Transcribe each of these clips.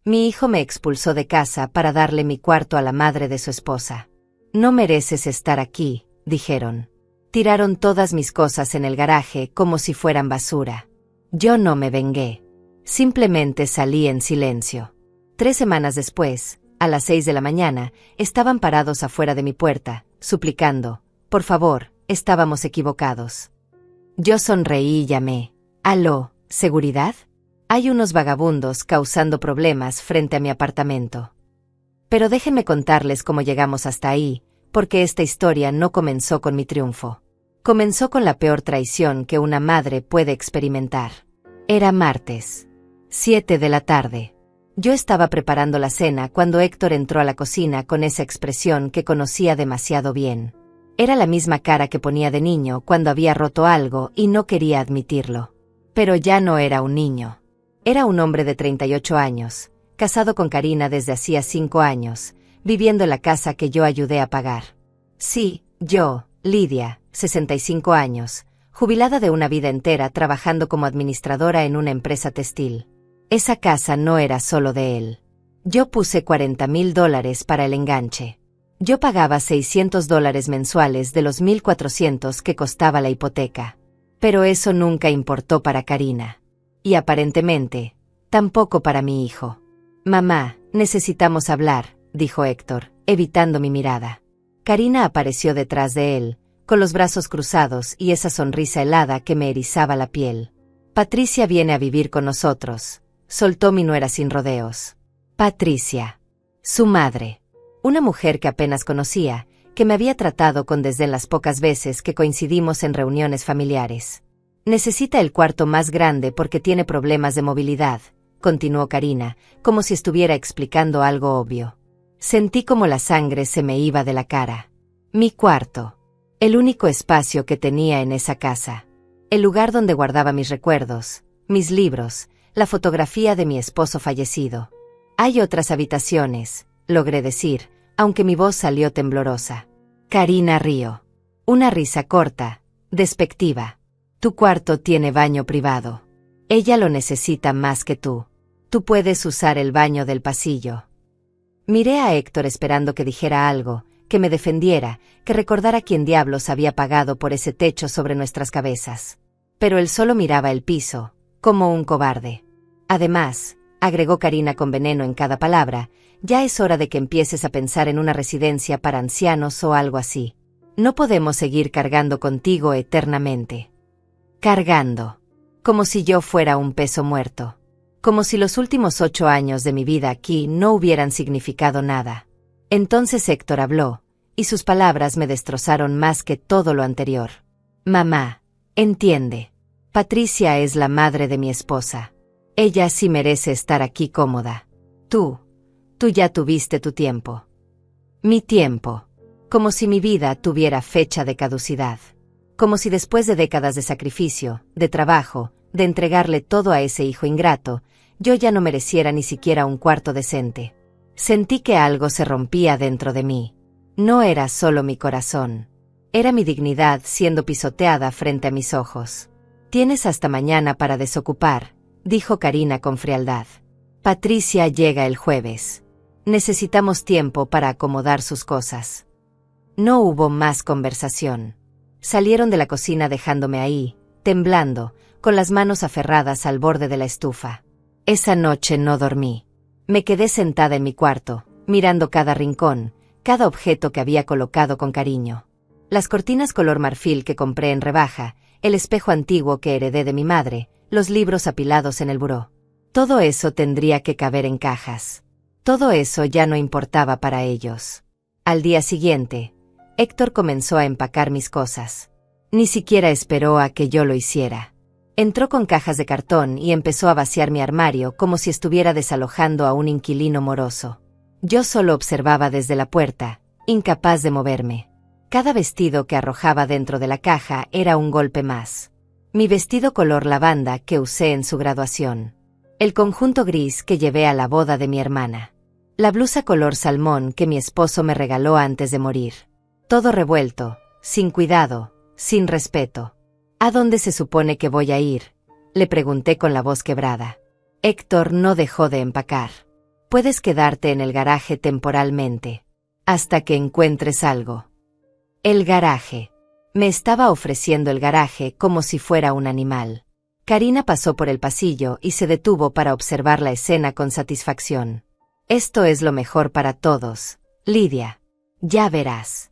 Mi hijo me expulsó de casa para darle mi cuarto a la madre de su esposa. No mereces estar aquí, dijeron. Tiraron todas mis cosas en el garaje como si fueran basura. Yo no me vengué. Simplemente salí en silencio. 3 semanas después, a las 6 de la mañana, estaban parados afuera de mi puerta, suplicando, por favor, estábamos equivocados. Yo sonreí y llamé. ¿Aló, seguridad? Hay unos vagabundos causando problemas frente a mi apartamento. Pero déjenme contarles cómo llegamos hasta ahí, porque esta historia no comenzó con mi triunfo. Comenzó con la peor traición que una madre puede experimentar. Era martes, 7 de la tarde. Yo estaba preparando la cena cuando Héctor entró a la cocina con esa expresión que conocía demasiado bien. Era la misma cara que ponía de niño cuando había roto algo y no quería admitirlo. Pero ya no era un niño. Era un hombre de 38 años, casado con Karina desde hacía 5 años, viviendo en la casa que yo ayudé a pagar. Sí, yo, Lidia, 65 años, jubilada de una vida entera trabajando como administradora en una empresa textil. Esa casa no era solo de él. Yo puse $40,000 para el enganche. Yo pagaba $600 mensuales de los $1,400 que costaba la hipoteca. Pero eso nunca importó para Karina. Y aparentemente, tampoco para mi hijo. Mamá, necesitamos hablar, dijo Héctor, evitando mi mirada. Karina apareció detrás de él, con los brazos cruzados y esa sonrisa helada que me erizaba la piel. Patricia viene a vivir con nosotros, soltó mi nuera sin rodeos. Patricia. Su madre. Una mujer que apenas conocía, que me había tratado con desdén las pocas veces que coincidimos en reuniones familiares. Necesita el cuarto más grande porque tiene problemas de movilidad, continuó Karina, como si estuviera explicando algo obvio. Sentí como la sangre se me iba de la cara. Mi cuarto. El único espacio que tenía en esa casa. El lugar donde guardaba mis recuerdos, mis libros, la fotografía de mi esposo fallecido. Hay otras habitaciones, logré decir, aunque mi voz salió temblorosa. Karina rió. Una risa corta, despectiva. Tu cuarto tiene baño privado. Ella lo necesita más que tú. Tú puedes usar el baño del pasillo. Miré a Héctor esperando que dijera algo, que me defendiera, que recordara quién diablos había pagado por ese techo sobre nuestras cabezas. Pero él solo miraba el piso, como un cobarde. Además, agregó Karina con veneno en cada palabra, ya es hora de que empieces a pensar en una residencia para ancianos o algo así. No podemos seguir cargando contigo eternamente. Cargando. Como si yo fuera un peso muerto. Como si los últimos 8 años de mi vida aquí no hubieran significado nada. Entonces Héctor habló, y sus palabras me destrozaron más que todo lo anterior. Mamá, entiende. Patricia es la madre de mi esposa. Ella sí merece estar aquí cómoda. Tú ya tuviste tu tiempo. Mi tiempo. Como si mi vida tuviera fecha de caducidad. Como si después de décadas de sacrificio, de trabajo, de entregarle todo a ese hijo ingrato, yo ya no mereciera ni siquiera un cuarto decente. Sentí que algo se rompía dentro de mí. No era solo mi corazón. Era mi dignidad siendo pisoteada frente a mis ojos. Tienes hasta mañana para desocupar, dijo Karina con frialdad. Patricia llega el jueves. Necesitamos tiempo para acomodar sus cosas. No hubo más conversación. Salieron de la cocina dejándome ahí, temblando, con las manos aferradas al borde de la estufa. Esa noche no dormí. Me quedé sentada en mi cuarto, mirando cada rincón, cada objeto que había colocado con cariño. Las cortinas color marfil que compré en rebaja, el espejo antiguo que heredé de mi madre, los libros apilados en el buró. Todo eso tendría que caber en cajas. Todo eso ya no importaba para ellos. Al día siguiente, Héctor comenzó a empacar mis cosas. Ni siquiera esperó a que yo lo hiciera. Entró con cajas de cartón y empezó a vaciar mi armario como si estuviera desalojando a un inquilino moroso. Yo solo observaba desde la puerta, incapaz de moverme. Cada vestido que arrojaba dentro de la caja era un golpe más. Mi vestido color lavanda que usé en su graduación. El conjunto gris que llevé a la boda de mi hermana. La blusa color salmón que mi esposo me regaló antes de morir. Todo revuelto, sin cuidado, sin respeto. ¿A dónde se supone que voy a ir?, le pregunté con la voz quebrada. Héctor no dejó de empacar. Puedes quedarte en el garaje temporalmente. Hasta que encuentres algo. El garaje. Me estaba ofreciendo el garaje como si fuera un animal. Karina pasó por el pasillo y se detuvo para observar la escena con satisfacción. Esto es lo mejor para todos, Lidia. Ya verás.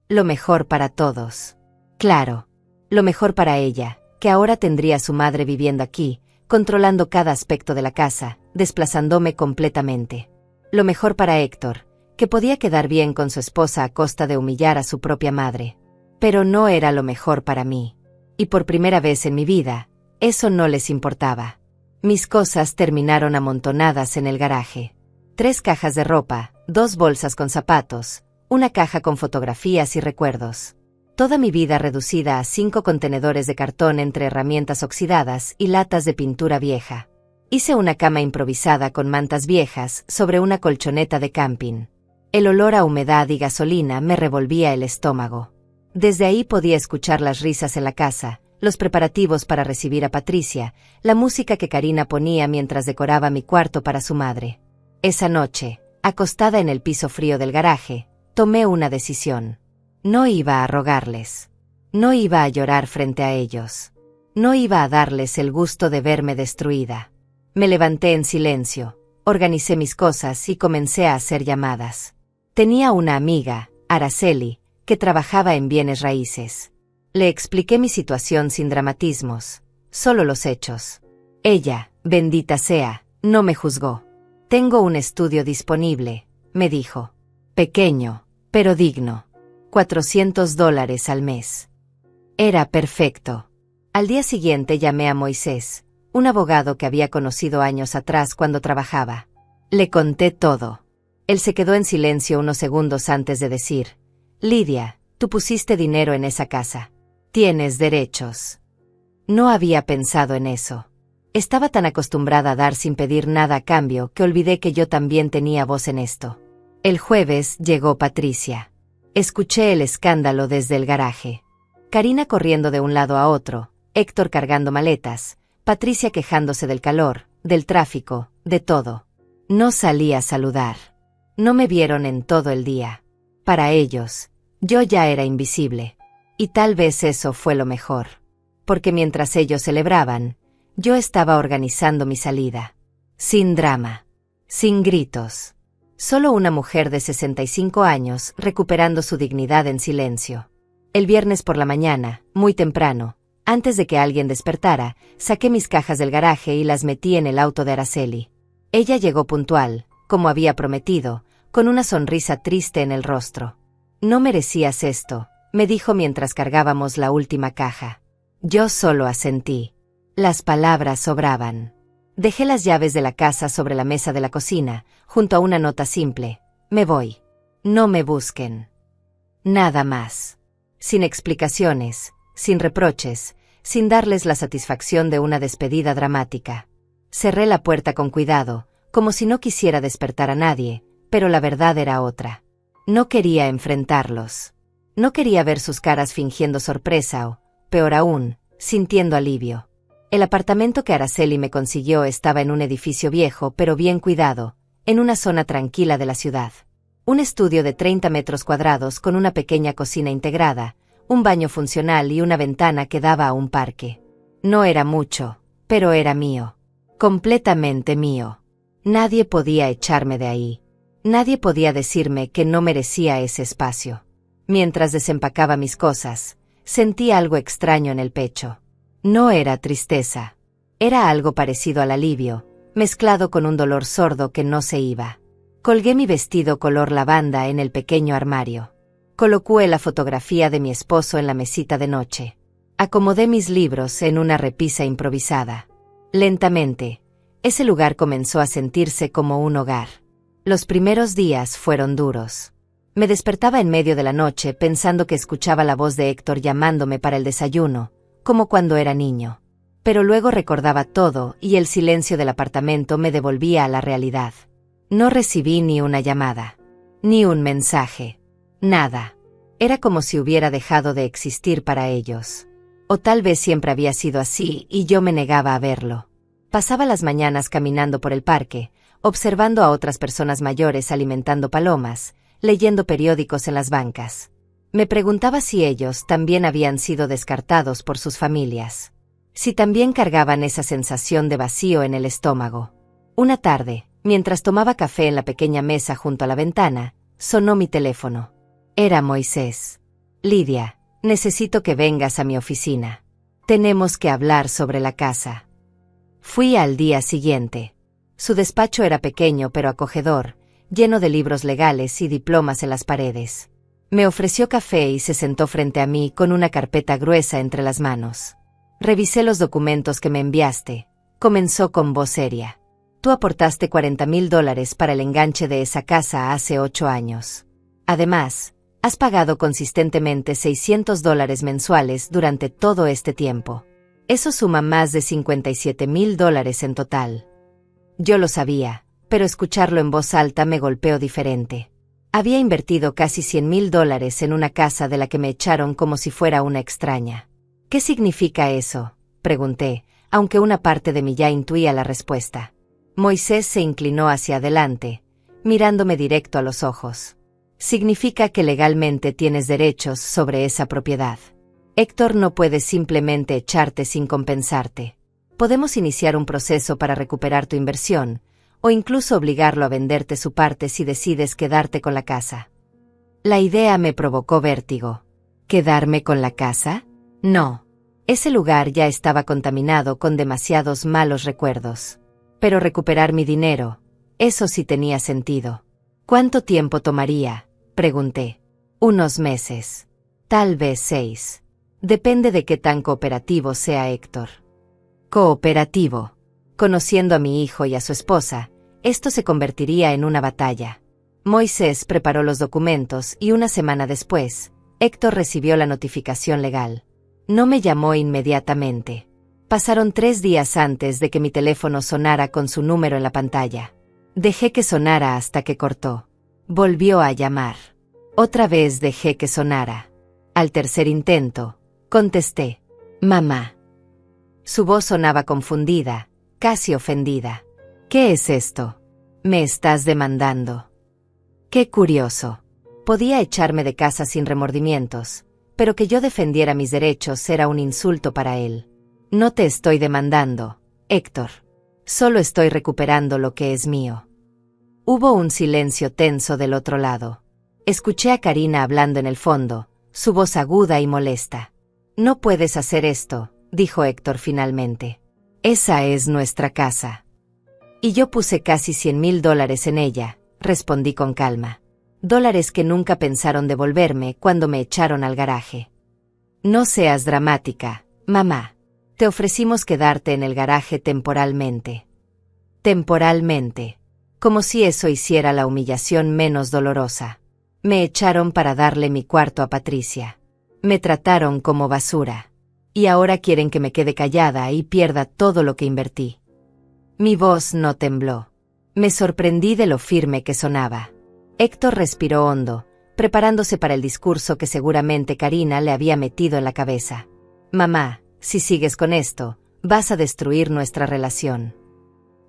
Lo mejor para todos. Claro. Lo mejor para ella, que ahora tendría a su madre viviendo aquí, controlando cada aspecto de la casa, desplazándome completamente. Lo mejor para Héctor, que podía quedar bien con su esposa a costa de humillar a su propia madre. Pero no era lo mejor para mí. Y por primera vez en mi vida, eso no les importaba. Mis cosas terminaron amontonadas en el garaje. 3 cajas de ropa, 2 bolsas con zapatos, una caja con fotografías y recuerdos. Toda mi vida reducida a 5 contenedores de cartón entre herramientas oxidadas y latas de pintura vieja. Hice una cama improvisada con mantas viejas sobre una colchoneta de camping. El olor a humedad y gasolina me revolvía el estómago. Desde ahí podía escuchar las risas en la casa, los preparativos para recibir a Patricia, la música que Karina ponía mientras decoraba mi cuarto para su madre. Esa noche, acostada en el piso frío del garaje, tomé una decisión. No iba a rogarles. No iba a llorar frente a ellos. No iba a darles el gusto de verme destruida. Me levanté en silencio, organicé mis cosas y comencé a hacer llamadas. Tenía una amiga, Araceli, que trabajaba en bienes raíces. Le expliqué mi situación sin dramatismos, solo los hechos. Ella, bendita sea, no me juzgó. Tengo un estudio disponible, me dijo. Pequeño, pero digno. $400 al mes. Era perfecto. Al día siguiente llamé a Moisés, un abogado que había conocido años atrás cuando trabajaba. Le conté todo. Él se quedó en silencio unos segundos antes de decir: Lidia, tú pusiste dinero en esa casa. Tienes derechos. No había pensado en eso. Estaba tan acostumbrada a dar sin pedir nada a cambio que olvidé que yo también tenía voz en esto. El jueves llegó Patricia. Escuché el escándalo desde el garaje. Karina corriendo de un lado a otro, Héctor cargando maletas, Patricia quejándose del calor, del tráfico, de todo. No salí a saludar. No me vieron en todo el día. Para ellos, yo ya era invisible. Y tal vez eso fue lo mejor. Porque mientras ellos celebraban, yo estaba organizando mi salida. Sin drama. Sin gritos. Solo una mujer de 65 años recuperando su dignidad en silencio. El viernes por la mañana, muy temprano, antes de que alguien despertara, saqué mis cajas del garaje y las metí en el auto de Araceli. Ella llegó puntual, como había prometido, con una sonrisa triste en el rostro. No merecías esto, me dijo mientras cargábamos la última caja. Yo solo asentí. Las palabras sobraban. Dejé las llaves de la casa sobre la mesa de la cocina, junto a una nota simple: me voy. No me busquen. Nada más. Sin explicaciones, sin reproches, sin darles la satisfacción de una despedida dramática. Cerré la puerta con cuidado, como si no quisiera despertar a nadie, pero la verdad era otra. No quería enfrentarlos. No quería ver sus caras fingiendo sorpresa o, peor aún, sintiendo alivio. El apartamento que Araceli me consiguió estaba en un edificio viejo pero bien cuidado, en una zona tranquila de la ciudad. Un estudio de 30 metros cuadrados con una pequeña cocina integrada, un baño funcional y una ventana que daba a un parque. No era mucho, pero era mío. Completamente mío. Nadie podía echarme de ahí. Nadie podía decirme que no merecía ese espacio. Mientras desempacaba mis cosas, sentí algo extraño en el pecho. No era tristeza. Era algo parecido al alivio, mezclado con un dolor sordo que no se iba. Colgué mi vestido color lavanda en el pequeño armario. Coloqué la fotografía de mi esposo en la mesita de noche. Acomodé mis libros en una repisa improvisada. Lentamente, ese lugar comenzó a sentirse como un hogar. Los primeros días fueron duros. Me despertaba en medio de la noche pensando que escuchaba la voz de Héctor llamándome para el desayuno, como cuando era niño. Pero luego recordaba todo y el silencio del apartamento me devolvía a la realidad. No recibí ni una llamada, ni un mensaje, nada. Era como si hubiera dejado de existir para ellos. O tal vez siempre había sido así y yo me negaba a verlo. Pasaba las mañanas caminando por el parque, observando a otras personas mayores alimentando palomas, leyendo periódicos en las bancas. Me preguntaba si ellos también habían sido descartados por sus familias. Si también cargaban esa sensación de vacío en el estómago. Una tarde, mientras tomaba café en la pequeña mesa junto a la ventana, sonó mi teléfono. Era Moisés. Lidia, necesito que vengas a mi oficina. Tenemos que hablar sobre la casa. Fui al día siguiente. Su despacho era pequeño pero acogedor, lleno de libros legales y diplomas en las paredes. Me ofreció café y se sentó frente a mí con una carpeta gruesa entre las manos. Revisé los documentos que me enviaste. Comenzó con voz seria. Tú aportaste $40,000 para el enganche de esa casa hace 8 años. Además, has pagado consistentemente $600 mensuales durante todo este tiempo. Eso suma más de $57,000 en total. Yo lo sabía, pero escucharlo en voz alta me golpeó diferente. Había invertido casi $100,000 en una casa de la que me echaron como si fuera una extraña. ¿Qué significa eso?, pregunté, aunque una parte de mí ya intuía la respuesta. Moisés se inclinó hacia adelante, mirándome directo a los ojos. Significa que legalmente tienes derechos sobre esa propiedad. Héctor no puede simplemente echarte sin compensarte. Podemos iniciar un proceso para recuperar tu inversión, o incluso obligarlo a venderte su parte si decides quedarte con la casa. La idea me provocó vértigo. ¿Quedarme con la casa? No. Ese lugar ya estaba contaminado con demasiados malos recuerdos. Pero recuperar mi dinero, eso sí tenía sentido. ¿Cuánto tiempo tomaría?, pregunté. Unos meses. Tal vez 6. Depende de qué tan cooperativo sea Héctor. Cooperativo. Conociendo a mi hijo y a su esposa, esto se convertiría en una batalla. Moisés preparó los documentos y una semana después, Héctor recibió la notificación legal. No me llamó inmediatamente. Pasaron 3 días antes de que mi teléfono sonara con su número en la pantalla. Dejé que sonara hasta que cortó. Volvió a llamar. Otra vez dejé que sonara. Al tercer intento, contesté. Mamá. Su voz sonaba confundida, casi ofendida. ¿Qué es esto? ¿Me estás demandando? Qué curioso. Podía echarme de casa sin remordimientos, pero que yo defendiera mis derechos era un insulto para él. No te estoy demandando, Héctor. Solo estoy recuperando lo que es mío. Hubo un silencio tenso del otro lado. Escuché a Karina hablando en el fondo, su voz aguda y molesta. No puedes hacer esto, dijo Héctor finalmente. Esa es nuestra casa. Y yo puse casi $100,000 en ella, respondí con calma. Dólares que nunca pensaron devolverme cuando me echaron al garaje. No seas dramática, mamá. Te ofrecimos quedarte en el garaje temporalmente. Temporalmente. Como si eso hiciera la humillación menos dolorosa. Me echaron para darle mi cuarto a Patricia. Me trataron como basura. Y ahora quieren que me quede callada y pierda todo lo que invertí. Mi voz no tembló. Me sorprendí de lo firme que sonaba. Héctor respiró hondo, preparándose para el discurso que seguramente Karina le había metido en la cabeza. Mamá, si sigues con esto, vas a destruir nuestra relación.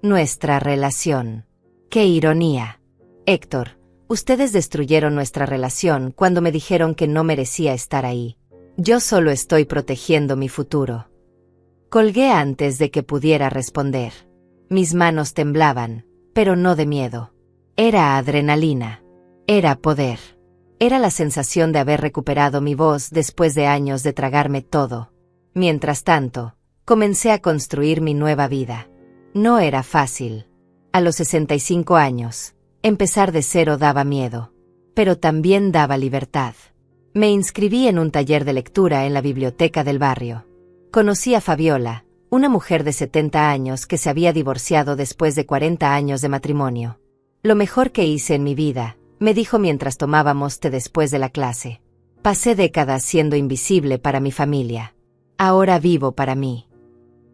Nuestra relación. ¡Qué ironía! Héctor, ustedes destruyeron nuestra relación cuando me dijeron que no merecía estar ahí. Yo solo estoy protegiendo mi futuro. Colgué antes de que pudiera responder. Mis manos temblaban, pero no de miedo. Era adrenalina. Era poder. Era la sensación de haber recuperado mi voz después de años de tragarme todo. Mientras tanto, comencé a construir mi nueva vida. No era fácil. A los 65 años, empezar de cero daba miedo. Pero también daba libertad. Me inscribí en un taller de lectura en la biblioteca del barrio. Conocí a Fabiola, una mujer de 70 años que se había divorciado después de 40 años de matrimonio. Lo mejor que hice en mi vida, me dijo mientras tomábamos té después de la clase. Pasé décadas siendo invisible para mi familia. Ahora vivo para mí.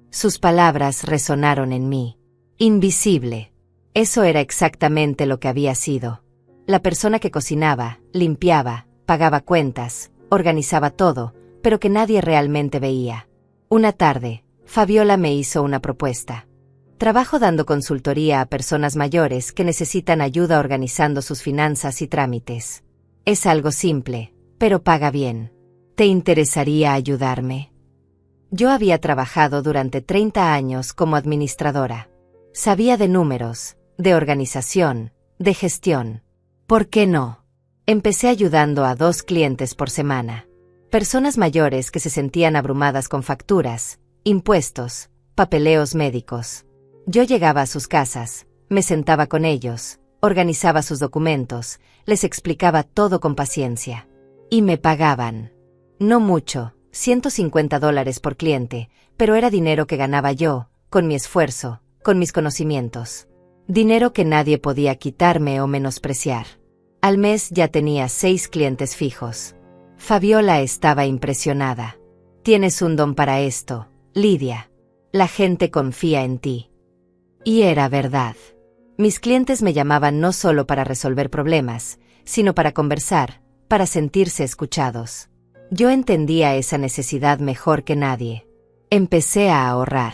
Sus palabras resonaron en mí. Invisible. Eso era exactamente lo que había sido. La persona que cocinaba, limpiaba, pagaba cuentas, organizaba todo, pero que nadie realmente veía. Una tarde, Fabiola me hizo una propuesta. Trabajo dando consultoría a personas mayores que necesitan ayuda organizando sus finanzas y trámites. Es algo simple, pero paga bien. ¿Te interesaría ayudarme? Yo había trabajado durante 30 años como administradora. Sabía de números, de organización, de gestión. ¿Por qué no? Empecé ayudando a 2 clientes por semana. Personas mayores que se sentían abrumadas con facturas, impuestos, papeleos médicos. Yo llegaba a sus casas, me sentaba con ellos, organizaba sus documentos, les explicaba todo con paciencia. Y me pagaban. No mucho, $150 por cliente, pero era dinero que ganaba yo, con mi esfuerzo, con mis conocimientos. Dinero que nadie podía quitarme o menospreciar. Al mes ya tenía 6 clientes fijos. Fabiola estaba impresionada. Tienes un don para esto, Lidia. La gente confía en ti. Y era verdad. Mis clientes me llamaban no solo para resolver problemas, sino para conversar, para sentirse escuchados. Yo entendía esa necesidad mejor que nadie. Empecé a ahorrar.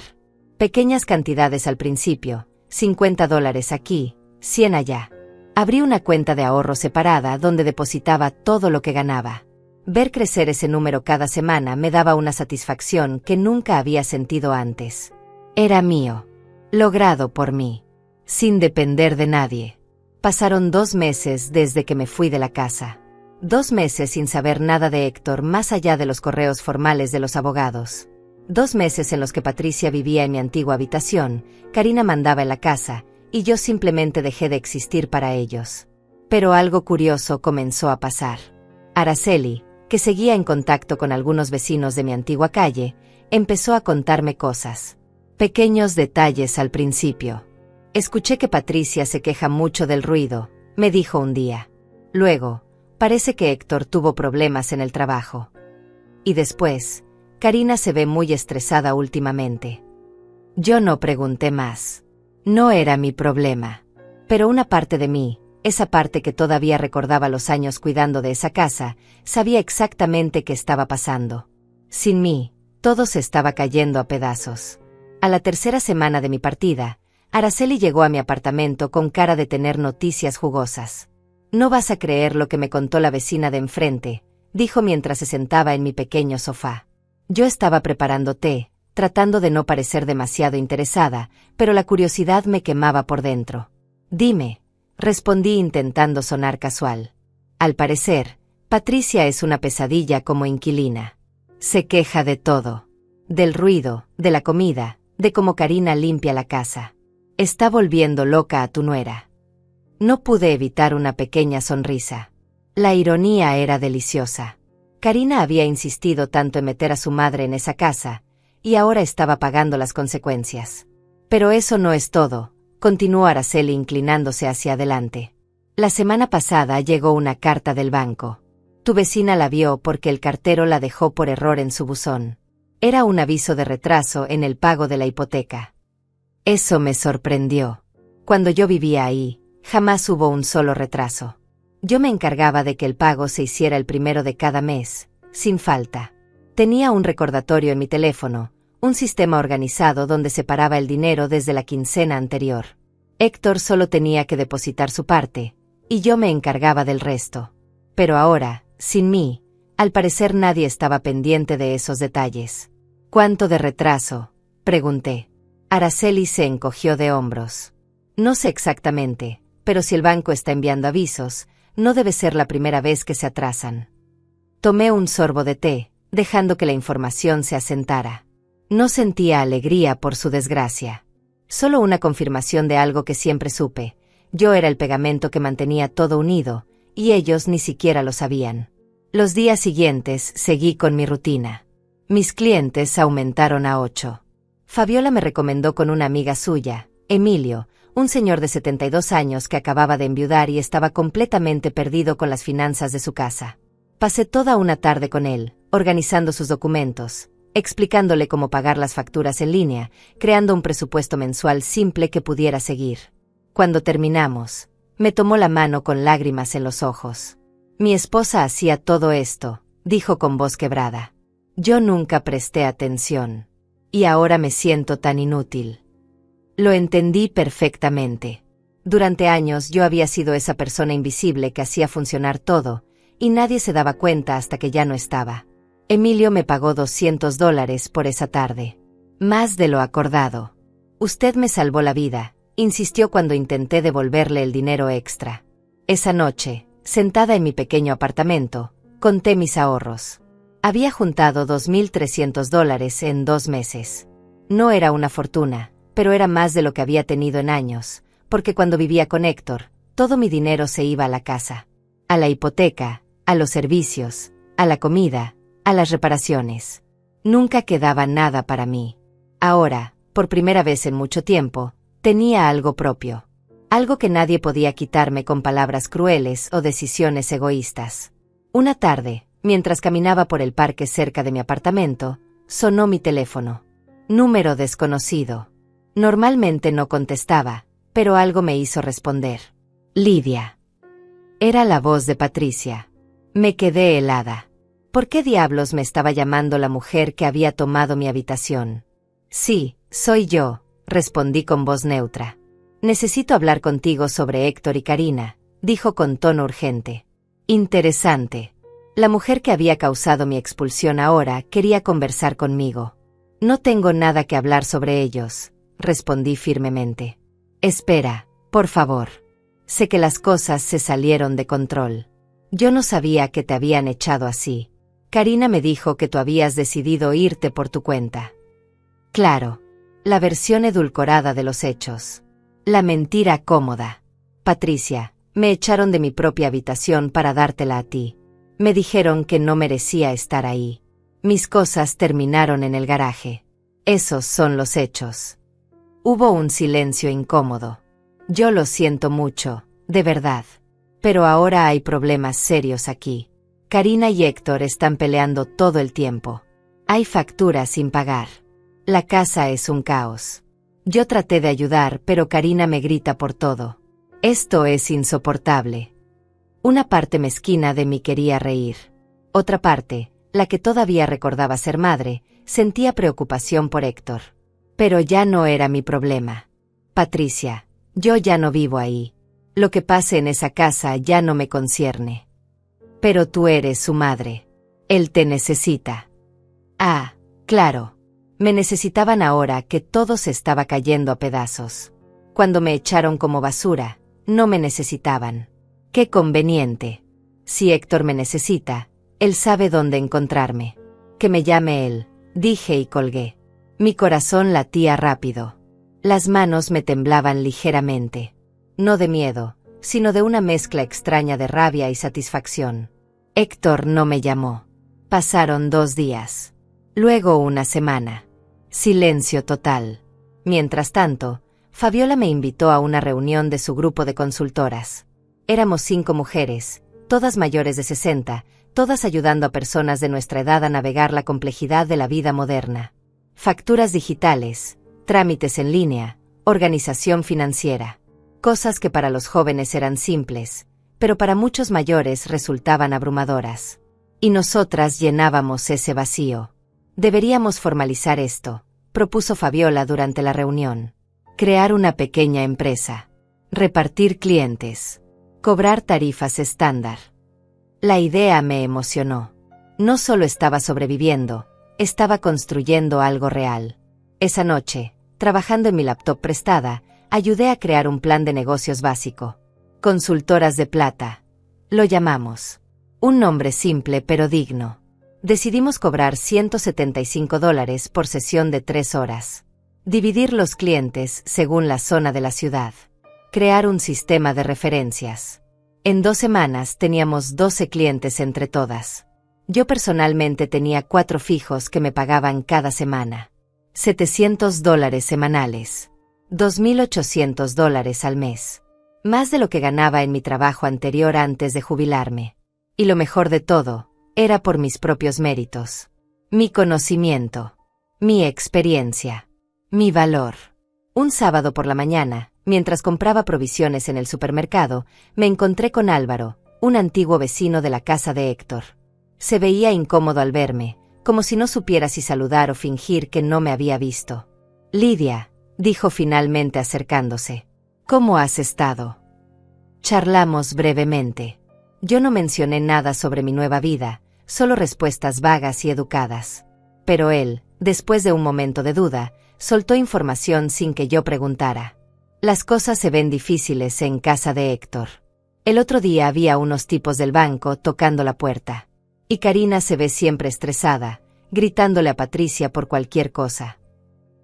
Pequeñas cantidades al principio, $50 aquí, 100 allá. Abrí una cuenta de ahorro separada donde depositaba todo lo que ganaba. Ver crecer ese número cada semana me daba una satisfacción que nunca había sentido antes. Era mío. Logrado por mí. Sin depender de nadie. Pasaron 2 meses desde que me fui de la casa. 2 meses sin saber nada de Héctor más allá de los correos formales de los abogados. 2 meses en los que Patricia vivía en mi antigua habitación, Karina mandaba en la casa, y yo simplemente dejé de existir para ellos. Pero algo curioso comenzó a pasar. Araceli, que seguía en contacto con algunos vecinos de mi antigua calle, empezó a contarme cosas. Pequeños detalles al principio. Escuché que Patricia se queja mucho del ruido, me dijo un día. Luego, parece que Héctor tuvo problemas en el trabajo. Y después, Karina se ve muy estresada últimamente. Yo no pregunté más. No era mi problema. Pero una parte de mí, esa parte que todavía recordaba los años cuidando de esa casa, sabía exactamente qué estaba pasando. Sin mí, todo se estaba cayendo a pedazos. A la 3ª semana de mi partida, Araceli llegó a mi apartamento con cara de tener noticias jugosas. No vas a creer lo que me contó la vecina de enfrente, dijo mientras se sentaba en mi pequeño sofá. Yo estaba preparando té, tratando de no parecer demasiado interesada, pero la curiosidad me quemaba por dentro. Dime, respondí intentando sonar casual. Al parecer, Patricia es una pesadilla como inquilina. Se queja de todo. Del ruido, de la comida, de cómo Karina limpia la casa. Está volviendo loca a tu nuera. No pude evitar una pequeña sonrisa. La ironía era deliciosa. Karina había insistido tanto en meter a su madre en esa casa, y ahora estaba pagando las consecuencias. Pero eso no es todo, continuó Araceli inclinándose hacia adelante. La semana pasada llegó una carta del banco. Tu vecina la vio porque el cartero la dejó por error en su buzón. Era un aviso de retraso en el pago de la hipoteca. Eso me sorprendió. Cuando yo vivía ahí, jamás hubo un solo retraso. Yo me encargaba de que el pago se hiciera el 1 de cada mes, sin falta. Tenía un recordatorio en mi teléfono, un sistema organizado donde separaba el dinero desde la quincena anterior. Héctor solo tenía que depositar su parte, y yo me encargaba del resto. Pero ahora, sin mí, al parecer nadie estaba pendiente de esos detalles. ¿Cuánto de retraso?, pregunté. Araceli se encogió de hombros. No sé exactamente, pero si el banco está enviando avisos, no debe ser la primera vez que se atrasan. Tomé un sorbo de té, dejando que la información se asentara. No sentía alegría por su desgracia. Solo una confirmación de algo que siempre supe. Yo era el pegamento que mantenía todo unido, y ellos ni siquiera lo sabían. Los días siguientes seguí con mi rutina. Mis clientes aumentaron a 8. Fabiola me recomendó con una amiga suya, Emilio, un señor de 72 años que acababa de enviudar y estaba completamente perdido con las finanzas de su casa. Pasé toda una tarde con él, organizando sus documentos, explicándole cómo pagar las facturas en línea, creando un presupuesto mensual simple que pudiera seguir. Cuando terminamos, me tomó la mano con lágrimas en los ojos. Mi esposa hacía todo esto, dijo con voz quebrada. Yo nunca presté atención. Y ahora me siento tan inútil. Lo entendí perfectamente. Durante años yo había sido esa persona invisible que hacía funcionar todo, y nadie se daba cuenta hasta que ya no estaba. Emilio me pagó $200 por esa tarde. Más de lo acordado. Usted me salvó la vida, insistió cuando intenté devolverle el dinero extra. Esa noche, sentada en mi pequeño apartamento, conté mis ahorros. Había juntado $2,300 en 2 meses. No era una fortuna, pero era más de lo que había tenido en años, porque cuando vivía con Héctor, todo mi dinero se iba a la casa. A la hipoteca, a los servicios, a la comida, a las reparaciones. Nunca quedaba nada para mí. Ahora, por primera vez en mucho tiempo, tenía algo propio. Algo que nadie podía quitarme con palabras crueles o decisiones egoístas. Una tarde, mientras caminaba por el parque cerca de mi apartamento, sonó mi teléfono. Número desconocido. Normalmente no contestaba, pero algo me hizo responder. Lidia. Era la voz de Patricia. Me quedé helada. ¿Por qué diablos me estaba llamando la mujer que había tomado mi habitación? Sí, soy yo, respondí con voz neutra. Necesito hablar contigo sobre Héctor y Karina, dijo con tono urgente. Interesante. La mujer que había causado mi expulsión ahora quería conversar conmigo. No tengo nada que hablar sobre ellos, respondí firmemente. Espera, por favor. Sé que las cosas se salieron de control. Yo no sabía que te habían echado así. Karina me dijo que tú habías decidido irte por tu cuenta. Claro. La versión edulcorada de los hechos. La mentira cómoda. Patricia, me echaron de mi propia habitación para dártela a ti. Me dijeron que no merecía estar ahí. Mis cosas terminaron en el garaje. Esos son los hechos. Hubo un silencio incómodo. Yo lo siento mucho, de verdad. Pero ahora hay problemas serios aquí. Karina y Héctor están peleando todo el tiempo. Hay facturas sin pagar. La casa es un caos. Yo traté de ayudar, pero Karina me grita por todo. Esto es insoportable. Una parte mezquina de mí quería reír. Otra parte, la que todavía recordaba ser madre, sentía preocupación por Héctor. Pero ya no era mi problema. Patricia, yo ya no vivo ahí. Lo que pase en esa casa ya no me concierne. Pero tú eres su madre. Él te necesita. Ah, claro. Me necesitaban ahora que todo se estaba cayendo a pedazos. Cuando me echaron como basura, no me necesitaban. Qué conveniente. Si Héctor me necesita, él sabe dónde encontrarme. Que me llame él, dije y colgué. Mi corazón latía rápido. Las manos me temblaban ligeramente. No de miedo, sino de una mezcla extraña de rabia y satisfacción. Héctor no me llamó. Pasaron 2 días. Luego una semana. Silencio total. Mientras tanto, Fabiola me invitó a una reunión de su grupo de consultoras. Éramos 5 mujeres, todas mayores de 60, todas ayudando a personas de nuestra edad a navegar la complejidad de la vida moderna. Facturas digitales, trámites en línea, organización financiera. Cosas que para los jóvenes eran simples, pero para muchos mayores resultaban abrumadoras. Y nosotras llenábamos ese vacío. Deberíamos formalizar esto, propuso Fabiola durante la reunión. Crear una pequeña empresa. Repartir clientes. Cobrar tarifas estándar. La idea me emocionó. No solo estaba sobreviviendo, estaba construyendo algo real. Esa noche, trabajando en mi laptop prestada, ayudé a crear un plan de negocios básico. Consultoras de plata. Lo llamamos. Un nombre simple pero digno. Decidimos cobrar $175 por sesión de 3 horas. Dividir los clientes según la zona de la ciudad. Crear un sistema de referencias. En 2 semanas teníamos 12 clientes entre todas. Yo personalmente tenía 4 fijos que me pagaban cada semana. $700 semanales. $2,800 al mes. Más de lo que ganaba en mi trabajo anterior antes de jubilarme. Y lo mejor de todo, era por mis propios méritos. Mi conocimiento. Mi experiencia. Mi valor. Un sábado por la mañana, mientras compraba provisiones en el supermercado, me encontré con Álvaro, un antiguo vecino de la casa de Héctor. Se veía incómodo al verme, como si no supiera si saludar o fingir que no me había visto. Lidia, dijo finalmente acercándose. ¿Cómo has estado? Charlamos brevemente. Yo no mencioné nada sobre mi nueva vida, solo respuestas vagas y educadas. Pero él, después de un momento de duda, soltó información sin que yo preguntara. Las cosas se ven difíciles en casa de Héctor. El otro día había unos tipos del banco tocando la puerta. Y Karina se ve siempre estresada, gritándole a Patricia por cualquier cosa.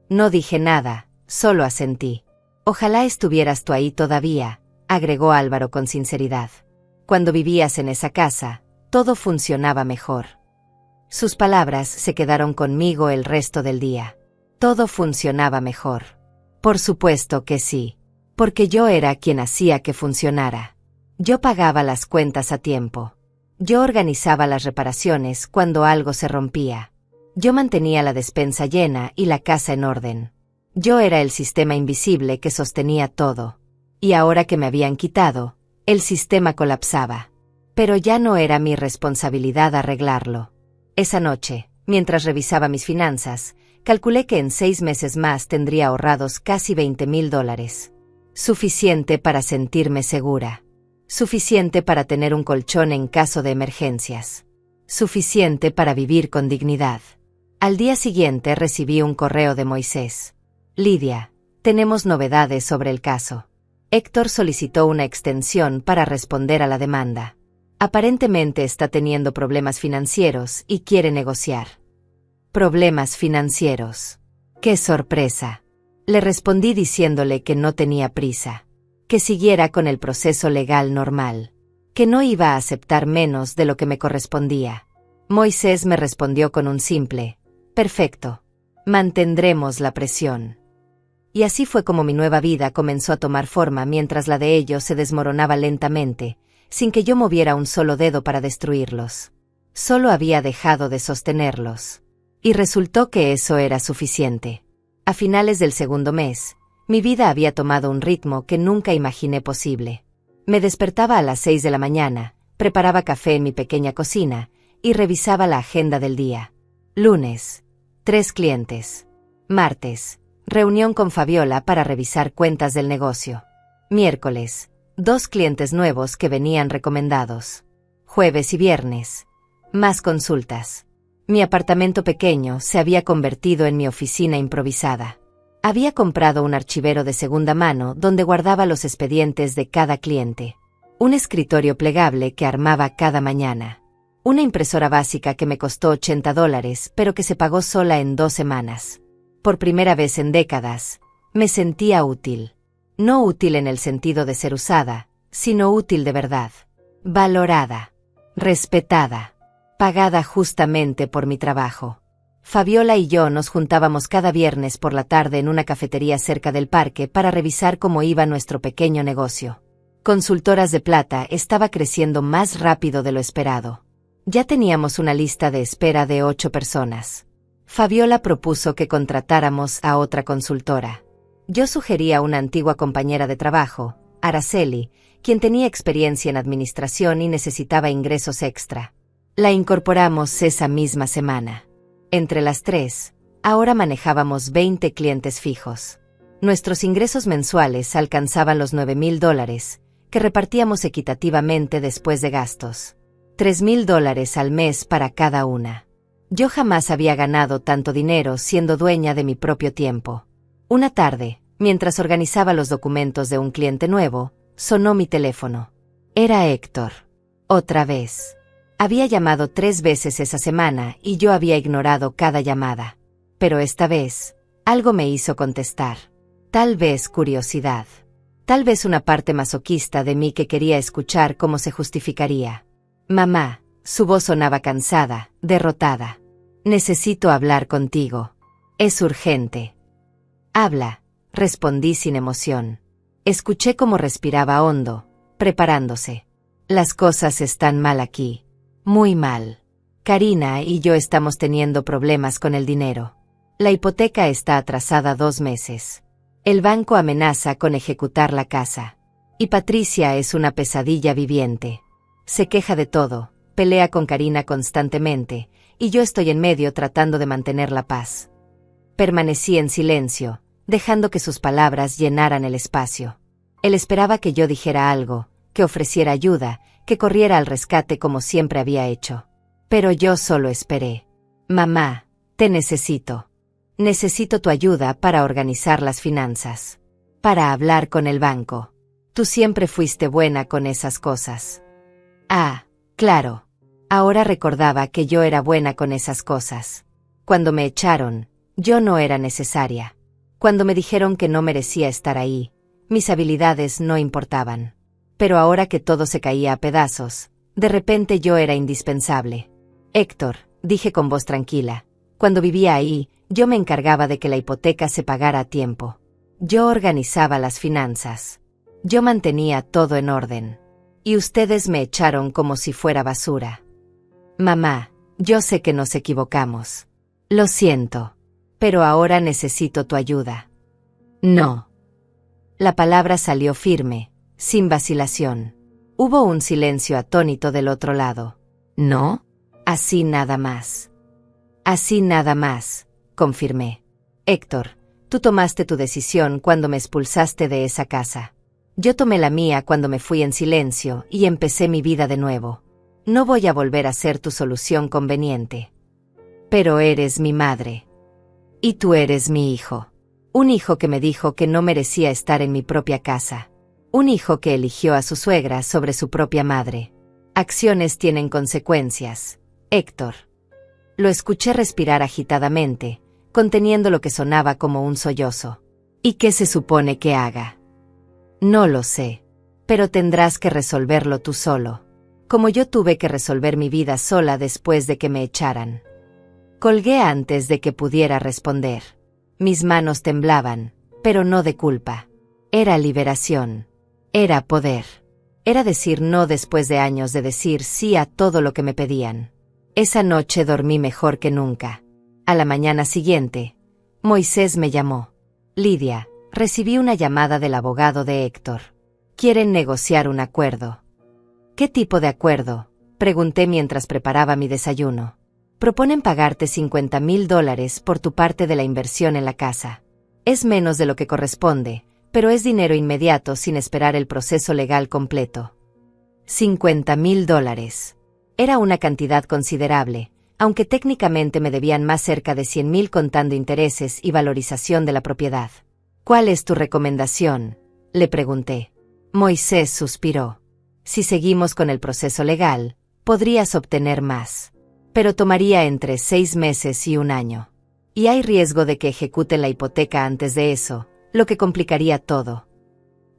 No dije nada, solo asentí. Ojalá estuvieras tú ahí todavía, agregó Álvaro con sinceridad. Cuando vivías en esa casa, todo funcionaba mejor. Sus palabras se quedaron conmigo el resto del día. Todo funcionaba mejor. Por supuesto que sí, porque yo era quien hacía que funcionara. Yo pagaba las cuentas a tiempo. Yo organizaba las reparaciones cuando algo se rompía. Yo mantenía la despensa llena y la casa en orden. Yo era el sistema invisible que sostenía todo. Y ahora que me habían quitado, el sistema colapsaba. Pero ya no era mi responsabilidad arreglarlo. Esa noche, mientras revisaba mis finanzas, calculé que en 6 meses más tendría ahorrados casi $20,000. Suficiente para sentirme segura. Suficiente para tener un colchón en caso de emergencias. Suficiente para vivir con dignidad. Al día siguiente recibí un correo de Moisés. Lidia, tenemos novedades sobre el caso. Héctor solicitó una extensión para responder a la demanda. Aparentemente está teniendo problemas financieros y quiere negociar. Problemas financieros. ¡Qué sorpresa! Le respondí diciéndole que no tenía prisa, que siguiera con el proceso legal normal, que no iba a aceptar menos de lo que me correspondía. Moisés me respondió con un simple, perfecto, mantendremos la presión. Y así fue como mi nueva vida comenzó a tomar forma mientras la de ellos se desmoronaba lentamente, sin que yo moviera un solo dedo para destruirlos. Solo había dejado de sostenerlos. Y resultó que eso era suficiente. A finales del segundo mes, mi vida había tomado un ritmo que nunca imaginé posible. Me despertaba a las 6 de la mañana, preparaba café en mi pequeña cocina y revisaba la agenda del día. Lunes, 3 clientes. Martes, reunión con Fabiola para revisar cuentas del negocio. Miércoles, 2 clientes nuevos que venían recomendados. Jueves y viernes, más consultas. Mi apartamento pequeño se había convertido en mi oficina improvisada. Había comprado un archivero de segunda mano donde guardaba los expedientes de cada cliente. Un escritorio plegable que armaba cada mañana. Una impresora básica que me costó $80, pero que se pagó sola en 2 semanas. Por primera vez en décadas, me sentía útil. No útil en el sentido de ser usada, sino útil de verdad. Valorada. Respetada. Pagada justamente por mi trabajo. Fabiola y yo nos juntábamos cada viernes por la tarde en una cafetería cerca del parque para revisar cómo iba nuestro pequeño negocio. Consultoras de Plata estaba creciendo más rápido de lo esperado. Ya teníamos una lista de espera de 8 personas. Fabiola propuso que contratáramos a otra consultora. Yo sugerí a una antigua compañera de trabajo, Araceli, quien tenía experiencia en administración y necesitaba ingresos extra. La incorporamos esa misma semana. Entre las 3, ahora manejábamos 20 clientes fijos. Nuestros ingresos mensuales alcanzaban los $9,000, que repartíamos equitativamente después de gastos. $3,000 al mes para cada una. Yo jamás había ganado tanto dinero siendo dueña de mi propio tiempo. Una tarde, mientras organizaba los documentos de un cliente nuevo, sonó mi teléfono. Era Héctor. Otra vez. Había llamado 3 veces esa semana y yo había ignorado cada llamada. Pero esta vez, algo me hizo contestar. Tal vez curiosidad. Tal vez una parte masoquista de mí que quería escuchar cómo se justificaría. Mamá, su voz sonaba cansada, derrotada. Necesito hablar contigo. Es urgente. Habla, respondí sin emoción. Escuché cómo respiraba hondo, preparándose. Las cosas están mal aquí. Muy mal. Karina y yo estamos teniendo problemas con el dinero. La hipoteca está atrasada 2 meses. El banco amenaza con ejecutar la casa. Y Patricia es una pesadilla viviente. Se queja de todo, pelea con Karina constantemente, y yo estoy en medio tratando de mantener la paz. Permanecí en silencio, dejando que sus palabras llenaran el espacio. Él esperaba que yo dijera algo, que ofreciera ayuda, que corriera al rescate como siempre había hecho. Pero yo solo esperé. Mamá, te necesito. Necesito tu ayuda para organizar las finanzas. Para hablar con el banco. Tú siempre fuiste buena con esas cosas. Ah, claro. Ahora recordaba que yo era buena con esas cosas. Cuando me echaron, yo no era necesaria. Cuando me dijeron que no merecía estar ahí, mis habilidades no importaban. Pero ahora que todo se caía a pedazos, de repente yo era indispensable. Héctor, dije con voz tranquila, cuando vivía ahí, yo me encargaba de que la hipoteca se pagara a tiempo. Yo organizaba las finanzas. Yo mantenía todo en orden. Y ustedes me echaron como si fuera basura. Mamá, yo sé que nos equivocamos. Lo siento. Pero ahora necesito tu ayuda. No. La palabra salió firme, sin vacilación. Hubo un silencio atónito del otro lado. ¿No? Así nada más. Así nada más, confirmé. Héctor, tú tomaste tu decisión cuando me expulsaste de esa casa. Yo tomé la mía cuando me fui en silencio y empecé mi vida de nuevo. No voy a volver a ser tu solución conveniente. Pero eres mi madre. Y tú eres mi hijo. Un hijo que me dijo que no merecía estar en mi propia casa. Un hijo que eligió a su suegra sobre su propia madre. Acciones tienen consecuencias, Héctor. Lo escuché respirar agitadamente, conteniendo lo que sonaba como un sollozo. ¿Y qué se supone que haga? No lo sé. Pero tendrás que resolverlo tú solo. Como yo tuve que resolver mi vida sola después de que me echaran. Colgué antes de que pudiera responder. Mis manos temblaban, pero no de culpa. Era liberación. Era poder. Era decir no después de años de decir sí a todo lo que me pedían. Esa noche dormí mejor que nunca. A la mañana siguiente, Moisés me llamó. Lidia, recibí una llamada del abogado de Héctor. Quieren negociar un acuerdo. ¿Qué tipo de acuerdo?, pregunté mientras preparaba mi desayuno. Proponen pagarte $50,000 por tu parte de la inversión en la casa. Es menos de lo que corresponde, pero es dinero inmediato sin esperar el proceso legal completo. $50,000. Era una cantidad considerable, aunque técnicamente me debían más cerca de $100,000 contando intereses y valorización de la propiedad. ¿Cuál es tu recomendación?, le pregunté. Moisés suspiró. Si seguimos con el proceso legal, podrías obtener más. Pero tomaría entre 6 meses y 1 año. Y hay riesgo de que ejecuten la hipoteca antes de eso, lo que complicaría todo.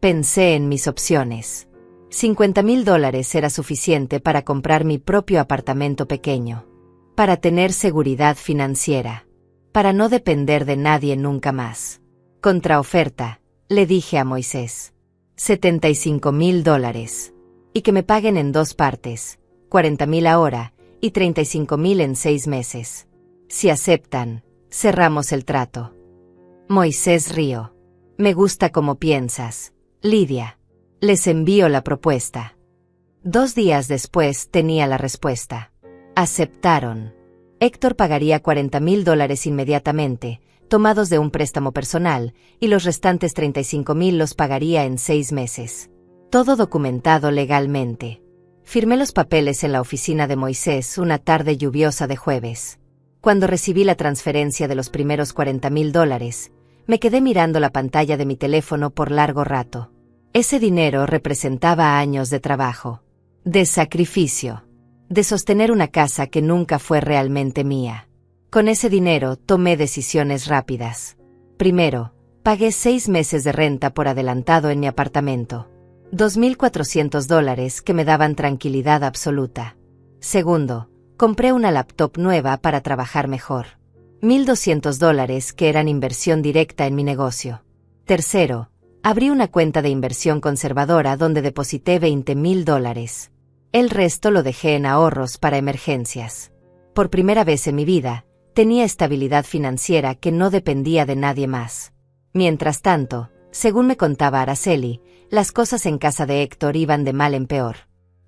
Pensé en mis opciones. $50,000 era suficiente para comprar mi propio apartamento pequeño. Para tener seguridad financiera. Para no depender de nadie nunca más. Contraoferta, le dije a Moisés. $75,000. Y que me paguen en 2 partes, $40,000 ahora y $35,000 en 6 meses. Si aceptan, cerramos el trato. Moisés rió. Me gusta como piensas, Lidia. Les envío la propuesta. 2 días después tenía la respuesta. Aceptaron. Héctor pagaría $40,000 inmediatamente, tomados de un préstamo personal, y los restantes $35,000 los pagaría en 6 meses. Todo documentado legalmente. Firmé los papeles en la oficina de Moisés una tarde lluviosa de jueves. Cuando recibí la transferencia de los primeros $40,000, me quedé mirando la pantalla de mi teléfono por largo rato. Ese dinero representaba años de trabajo, de sacrificio, de sostener una casa que nunca fue realmente mía. Con ese dinero tomé decisiones rápidas. Primero, pagué 6 meses de renta por adelantado en mi apartamento. $2,400 que me daban tranquilidad absoluta. Segundo, compré una laptop nueva para trabajar mejor. $1,200 que eran inversión directa en mi negocio. Tercero, abrí una cuenta de inversión conservadora donde deposité $20,000. El resto lo dejé en ahorros para emergencias. Por primera vez en mi vida, tenía estabilidad financiera que no dependía de nadie más. Mientras tanto, según me contaba Araceli, las cosas en casa de Héctor iban de mal en peor.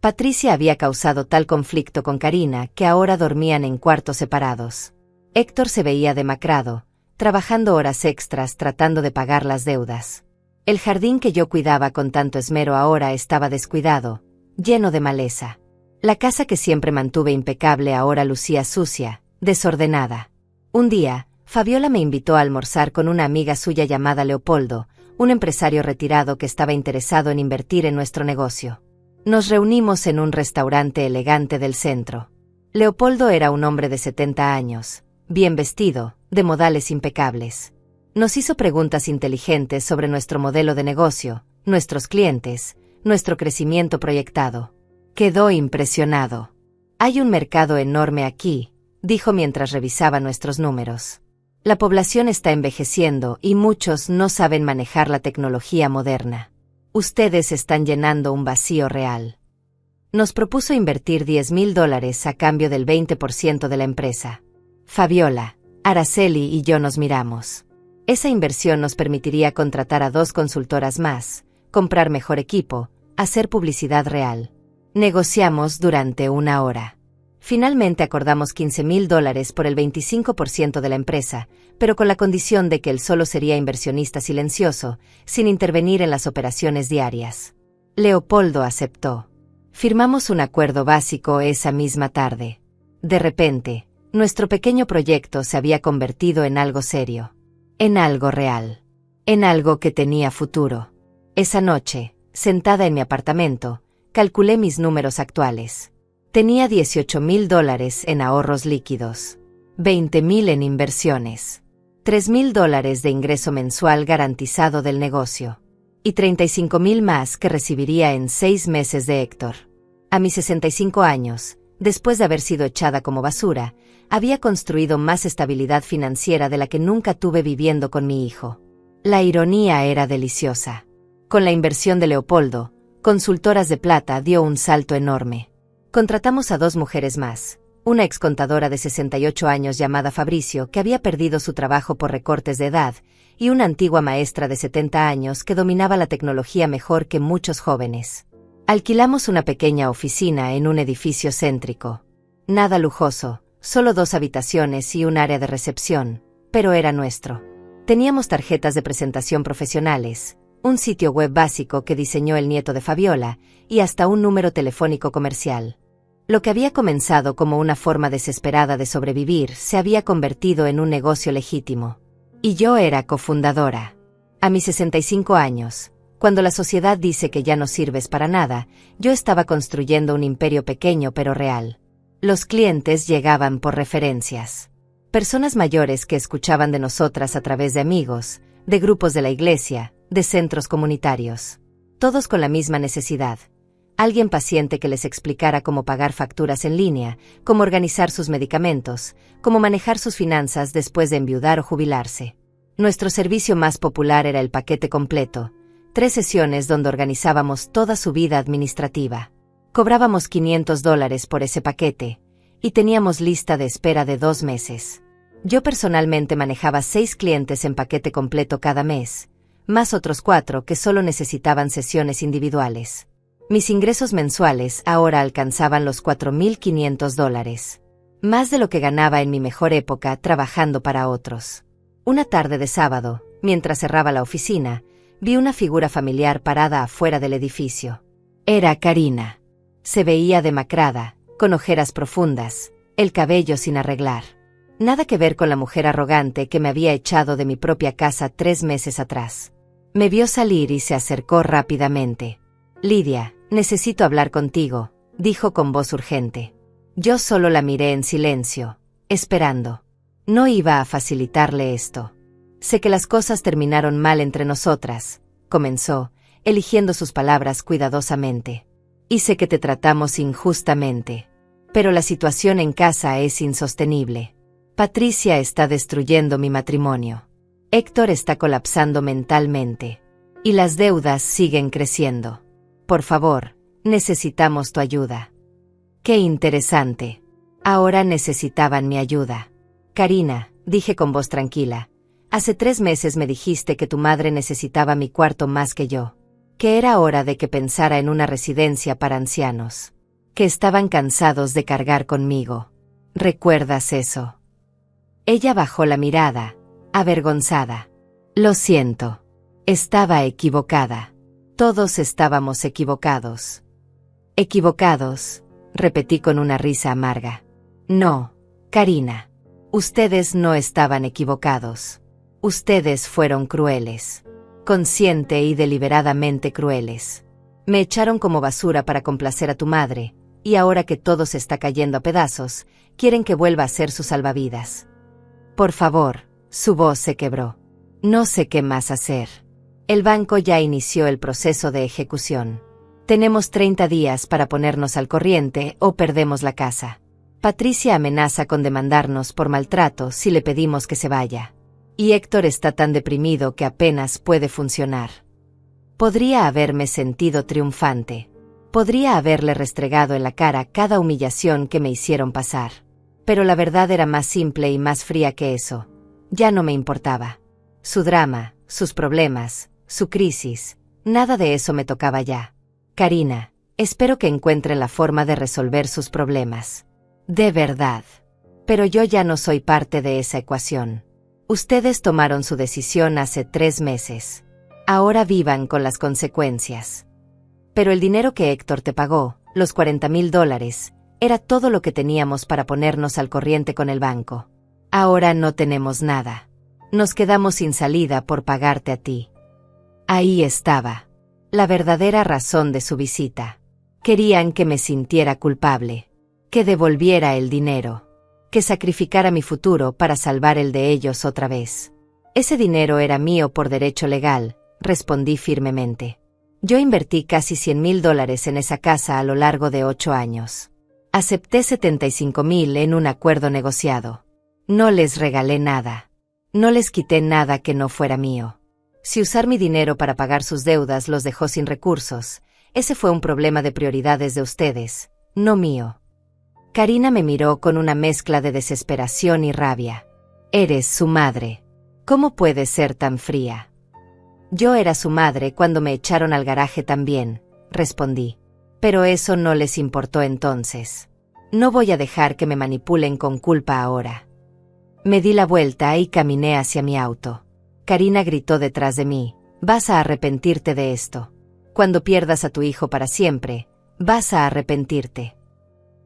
Patricia había causado tal conflicto con Karina que ahora dormían en cuartos separados. Héctor se veía demacrado, trabajando horas extras tratando de pagar las deudas. El jardín que yo cuidaba con tanto esmero ahora estaba descuidado, lleno de maleza. La casa que siempre mantuve impecable ahora lucía sucia, desordenada. Un día, Fabiola me invitó a almorzar con una amiga suya llamada Leopoldo, un empresario retirado que estaba interesado en invertir en nuestro negocio. Nos reunimos en un restaurante elegante del centro. Leopoldo era un hombre de 70 años, bien vestido, de modales impecables. Nos hizo preguntas inteligentes sobre nuestro modelo de negocio, nuestros clientes, nuestro crecimiento proyectado. Quedó impresionado. Hay un mercado enorme aquí, dijo mientras revisaba nuestros números. La población está envejeciendo y muchos no saben manejar la tecnología moderna. Ustedes están llenando un vacío real. Nos propuso invertir $10,000 a cambio del 20% de la empresa. Fabiola, Araceli y yo nos miramos. Esa inversión nos permitiría contratar a 2 consultoras más, comprar mejor equipo, hacer publicidad real. Negociamos durante 1 hora. Finalmente acordamos $15,000 por el 25% de la empresa, pero con la condición de que él solo sería inversionista silencioso, sin intervenir en las operaciones diarias. Leopoldo aceptó. Firmamos un acuerdo básico esa misma tarde. De repente, nuestro pequeño proyecto se había convertido en algo serio, en algo real, en algo que tenía futuro. Esa noche, sentada en mi apartamento, calculé mis números actuales. Tenía $18,000 en ahorros líquidos, $20,000 en inversiones, $3,000 de ingreso mensual garantizado del negocio, y $35,000 más que recibiría en 6 meses de Héctor. A mis 65 años, después de haber sido echada como basura, había construido más estabilidad financiera de la que nunca tuve viviendo con mi hijo. La ironía era deliciosa. Con la inversión de Leopoldo, Consultoras de Plata dio un salto enorme. Contratamos a 2 mujeres más, una excontadora de 68 años llamada Fabricio que había perdido su trabajo por recortes de edad, y una antigua maestra de 70 años que dominaba la tecnología mejor que muchos jóvenes. Alquilamos una pequeña oficina en un edificio céntrico. Nada lujoso, solo 2 habitaciones y un área de recepción, pero era nuestro. Teníamos tarjetas de presentación profesionales, un sitio web básico que diseñó el nieto de Fabiola, y hasta un número telefónico comercial. Lo que había comenzado como una forma desesperada de sobrevivir se había convertido en un negocio legítimo. Y yo era cofundadora. A mis 65 años, cuando la sociedad dice que ya no sirves para nada, yo estaba construyendo un imperio pequeño pero real. Los clientes llegaban por referencias. Personas mayores que escuchaban de nosotras a través de amigos, de grupos de la iglesia, de centros comunitarios. Todos con la misma necesidad. Alguien paciente que les explicara cómo pagar facturas en línea, cómo organizar sus medicamentos, cómo manejar sus finanzas después de enviudar o jubilarse. Nuestro servicio más popular era el paquete completo, 3 sesiones donde organizábamos toda su vida administrativa. Cobrábamos $500 por ese paquete, y teníamos lista de espera de 2 meses. Yo personalmente manejaba 6 clientes en paquete completo cada mes, más otros 4 que solo necesitaban sesiones individuales. Mis ingresos mensuales ahora alcanzaban los $4,500, más de lo que ganaba en mi mejor época trabajando para otros. Una tarde de sábado, mientras cerraba la oficina, vi una figura familiar parada afuera del edificio. Era Karina. Se veía demacrada, con ojeras profundas, el cabello sin arreglar. Nada que ver con la mujer arrogante que me había echado de mi propia casa 3 meses atrás. Me vio salir y se acercó rápidamente. «Lidia, necesito hablar contigo», dijo con voz urgente. Yo solo la miré en silencio, esperando. No iba a facilitarle esto. «Sé que las cosas terminaron mal entre nosotras», comenzó, eligiendo sus palabras cuidadosamente. «Y sé que te tratamos injustamente. Pero la situación en casa es insostenible. Patricia está destruyendo mi matrimonio. Héctor está colapsando mentalmente. Y las deudas siguen creciendo. Por favor, necesitamos tu ayuda». «Qué interesante. Ahora necesitaban mi ayuda. Karina», dije con voz tranquila, «hace 3 meses me dijiste que tu madre necesitaba mi cuarto más que yo. Que era hora de que pensara en una residencia para ancianos. Que estaban cansados de cargar conmigo. ¿Recuerdas eso?» Ella bajó la mirada, avergonzada. Lo siento. Estaba equivocada. Todos estábamos equivocados. Equivocados, repetí con una risa amarga. No, Karina. Ustedes no estaban equivocados. Ustedes fueron crueles. Consciente y deliberadamente crueles. Me echaron como basura para complacer a tu madre, y ahora que todo se está cayendo a pedazos, quieren que vuelva a ser su salvavidas. Por favor, su voz se quebró. No sé qué más hacer. El banco ya inició el proceso de ejecución. Tenemos 30 días para ponernos al corriente o perdemos la casa. Patricia amenaza con demandarnos por maltrato si le pedimos que se vaya. Y Héctor está tan deprimido que apenas puede funcionar. Podría haberme sentido triunfante. Podría haberle restregado en la cara cada humillación que me hicieron pasar. Pero la verdad era más simple y más fría que eso. Ya no me importaba. Su drama, sus problemas, su crisis, nada de eso me tocaba ya. Karina, espero que encuentren la forma de resolver sus problemas. De verdad. Pero yo ya no soy parte de esa ecuación. Ustedes tomaron su decisión hace 3 meses. Ahora vivan con las consecuencias. Pero el dinero que Héctor te pagó, los $40,000, era todo lo que teníamos para ponernos al corriente con el banco. Ahora no tenemos nada. Nos quedamos sin salida por pagarte a ti. Ahí estaba. La verdadera razón de su visita. Querían que me sintiera culpable. Que devolviera el dinero. Que sacrificara mi futuro para salvar el de ellos otra vez. Ese dinero era mío por derecho legal, respondí firmemente. Yo invertí casi $100,000 en esa casa a lo largo de 8 años. Acepté $75,000 en un acuerdo negociado. No les regalé nada. No les quité nada que no fuera mío. Si usar mi dinero para pagar sus deudas los dejó sin recursos, ese fue un problema de prioridades de ustedes, no mío. Karina me miró con una mezcla de desesperación y rabia. Eres su madre. ¿Cómo puedes ser tan fría? Yo era su madre cuando me echaron al garaje también, respondí. Pero eso no les importó entonces. No voy a dejar que me manipulen con culpa ahora. Me di la vuelta y caminé hacia mi auto. Karina gritó detrás de mí, vas a arrepentirte de esto. Cuando pierdas a tu hijo para siempre, vas a arrepentirte.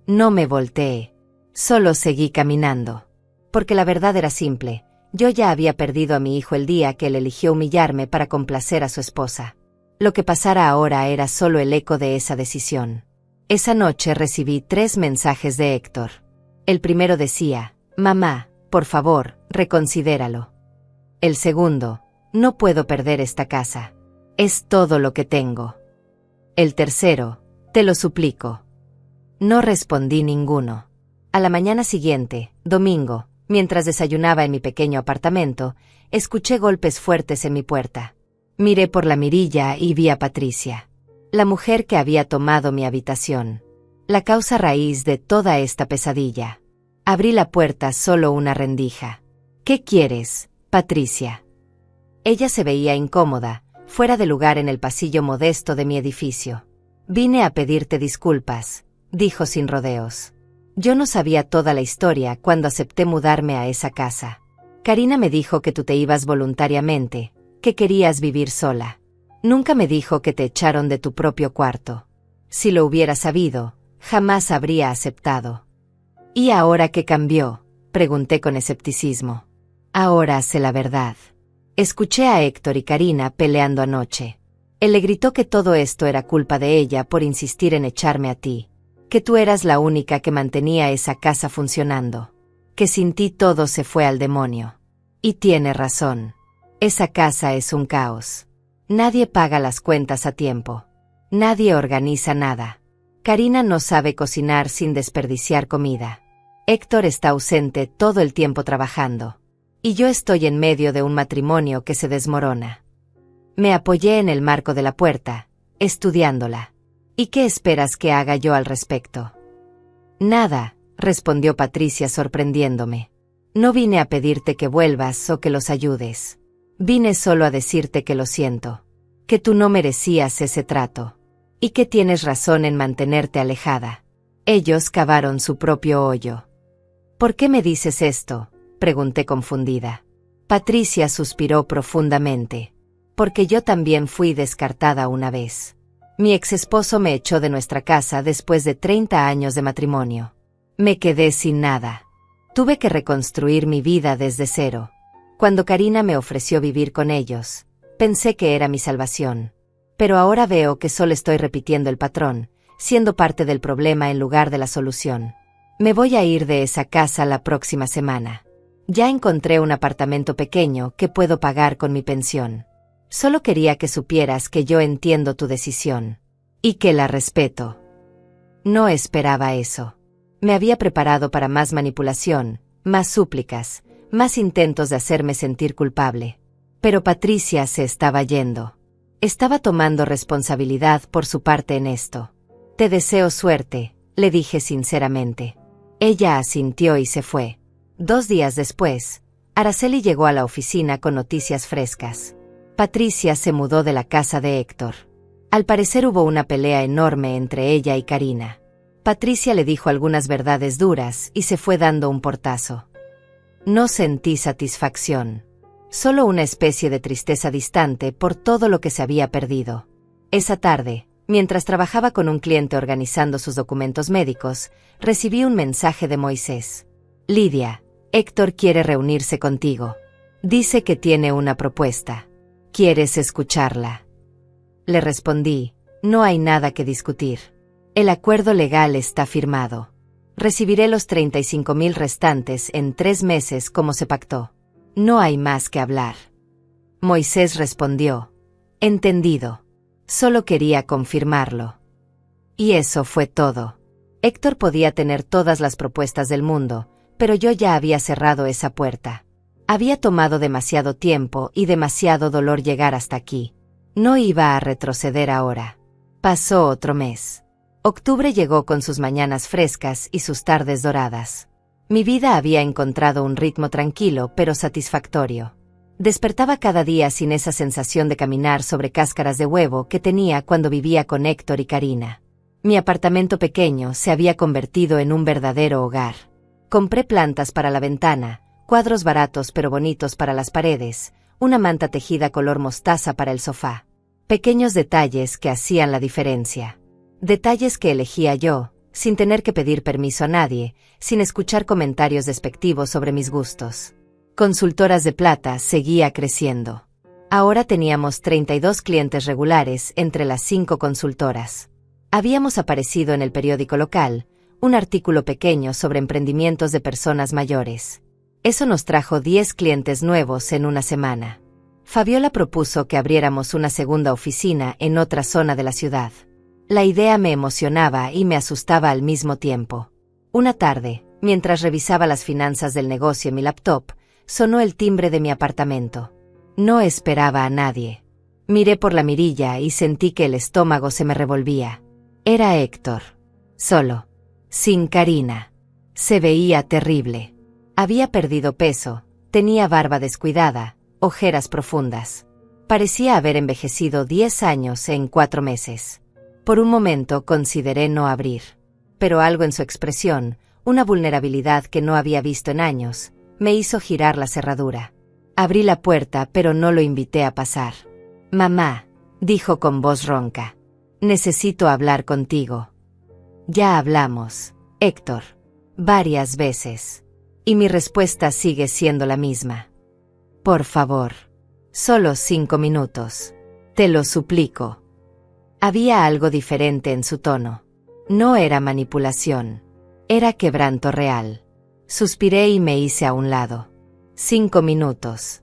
No me volteé. Solo seguí caminando. Porque la verdad era simple. Yo ya había perdido a mi hijo el día que él eligió humillarme para complacer a su esposa. Lo que pasara ahora era solo el eco de esa decisión. Esa noche recibí 3 mensajes de Héctor. El primero decía, mamá, por favor, reconsidéralo. El segundo, no puedo perder esta casa. Es todo lo que tengo. El tercero, te lo suplico. No respondí ninguno. A la mañana siguiente, domingo, mientras desayunaba en mi pequeño apartamento, escuché golpes fuertes en mi puerta. Miré por la mirilla y vi a Patricia, la mujer que había tomado mi habitación. La causa raíz de toda esta pesadilla. Abrí la puerta solo una rendija. ¿Qué quieres, Patricia? Ella se veía incómoda, fuera de lugar en el pasillo modesto de mi edificio. Vine a pedirte disculpas, dijo sin rodeos. Yo no sabía toda la historia cuando acepté mudarme a esa casa. Karina me dijo que tú te ibas voluntariamente, que querías vivir sola. Nunca me dijo que te echaron de tu propio cuarto. Si lo hubiera sabido, jamás habría aceptado. ¿Y ahora qué cambió?, pregunté con escepticismo. Ahora sé la verdad. Escuché a Héctor y Karina peleando anoche. Él le gritó que todo esto era culpa de ella por insistir en echarme a ti. Que tú eras la única que mantenía esa casa funcionando. Que sin ti todo se fue al demonio. Y tiene razón. Esa casa es un caos. Nadie paga las cuentas a tiempo. Nadie organiza nada. Karina no sabe cocinar sin desperdiciar comida. Héctor está ausente todo el tiempo trabajando. Y yo estoy en medio de un matrimonio que se desmorona. Me apoyé en el marco de la puerta, estudiándola. ¿Y qué esperas que haga yo al respecto? Nada, respondió Patricia sorprendiéndome. No vine a pedirte que vuelvas o que los ayudes. Vine solo a decirte que lo siento. Que tú no merecías ese trato. Y que tienes razón en mantenerte alejada. Ellos cavaron su propio hoyo. ¿Por qué me dices esto?, pregunté confundida. Patricia suspiró profundamente. Porque yo también fui descartada una vez. Mi exesposo me echó de nuestra casa después de 30 años de matrimonio. Me quedé sin nada. Tuve que reconstruir mi vida desde cero. Cuando Karina me ofreció vivir con ellos, pensé que era mi salvación. Pero ahora veo que solo estoy repitiendo el patrón, siendo parte del problema en lugar de la solución. Me voy a ir de esa casa la próxima semana. Ya encontré un apartamento pequeño que puedo pagar con mi pensión. Solo quería que supieras que yo entiendo tu decisión. Y que la respeto. No esperaba eso. Me había preparado para más manipulación, más súplicas, más intentos de hacerme sentir culpable. Pero Patricia se estaba yendo. Estaba tomando responsabilidad por su parte en esto. Te deseo suerte, le dije sinceramente. Ella asintió y se fue. 2 días después, Araceli llegó a la oficina con noticias frescas. Patricia se mudó de la casa de Héctor. Al parecer hubo una pelea enorme entre ella y Karina. Patricia le dijo algunas verdades duras y se fue dando un portazo. No sentí satisfacción. Solo una especie de tristeza distante por todo lo que se había perdido. Esa tarde, mientras trabajaba con un cliente organizando sus documentos médicos, recibí un mensaje de Moisés. Lidia, Héctor quiere reunirse contigo. Dice que tiene una propuesta. ¿Quieres escucharla? Le respondí, no hay nada que discutir. El acuerdo legal está firmado. Recibiré los 35,000 restantes en 3 meses como se pactó. No hay más que hablar. Moisés respondió, entendido. Solo quería confirmarlo. Y eso fue todo. Héctor podía tener todas las propuestas del mundo, pero yo ya había cerrado esa puerta. Había tomado demasiado tiempo y demasiado dolor llegar hasta aquí. No iba a retroceder ahora. Pasó otro mes. Octubre llegó con sus mañanas frescas y sus tardes doradas. Mi vida había encontrado un ritmo tranquilo pero satisfactorio. Despertaba cada día sin esa sensación de caminar sobre cáscaras de huevo que tenía cuando vivía con Héctor y Karina. Mi apartamento pequeño se había convertido en un verdadero hogar. Compré plantas para la ventana, cuadros baratos pero bonitos para las paredes, una manta tejida color mostaza para el sofá. Pequeños detalles que hacían la diferencia. Detalles que elegía yo, sin tener que pedir permiso a nadie, sin escuchar comentarios despectivos sobre mis gustos. Consultoras de Plata seguía creciendo. Ahora teníamos 32 clientes regulares entre las 5 consultoras. Habíamos aparecido en el periódico local, un artículo pequeño sobre emprendimientos de personas mayores. Eso nos trajo 10 clientes nuevos en una semana. Fabiola propuso que abriéramos una segunda oficina en otra zona de la ciudad. La idea me emocionaba y me asustaba al mismo tiempo. Una tarde, mientras revisaba las finanzas del negocio en mi laptop, sonó el timbre de mi apartamento. No esperaba a nadie. Miré por la mirilla y sentí que el estómago se me revolvía. Era Héctor. Solo. Sin Karina. Se veía terrible. Había perdido peso, tenía barba descuidada, ojeras profundas. Parecía haber envejecido 10 años en 4 meses. Por un momento consideré no abrir. Pero algo en su expresión, una vulnerabilidad que no había visto en años, me hizo girar la cerradura. Abrí la puerta pero no lo invité a pasar. Mamá, dijo con voz ronca. Necesito hablar contigo. Ya hablamos, Héctor. Varias veces. Y mi respuesta sigue siendo la misma. Por favor. Solo 5 minutos. Te lo suplico. Había algo diferente en su tono. No era manipulación. Era quebranto real. Suspiré y me hice a un lado. 5 minutos.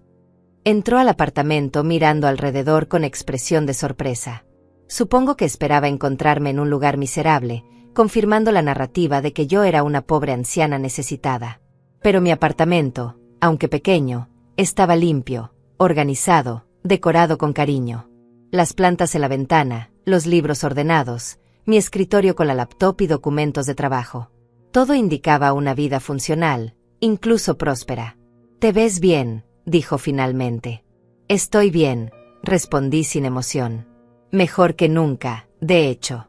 Entró al apartamento mirando alrededor con expresión de sorpresa. Supongo que esperaba encontrarme en un lugar miserable, confirmando la narrativa de que yo era una pobre anciana necesitada. Pero mi apartamento, aunque pequeño, estaba limpio, organizado, decorado con cariño. Las plantas en la ventana, los libros ordenados, mi escritorio con la laptop y documentos de trabajo. Todo indicaba una vida funcional, incluso próspera. «Te ves bien», dijo finalmente. «Estoy bien», respondí sin emoción. «Mejor que nunca, de hecho».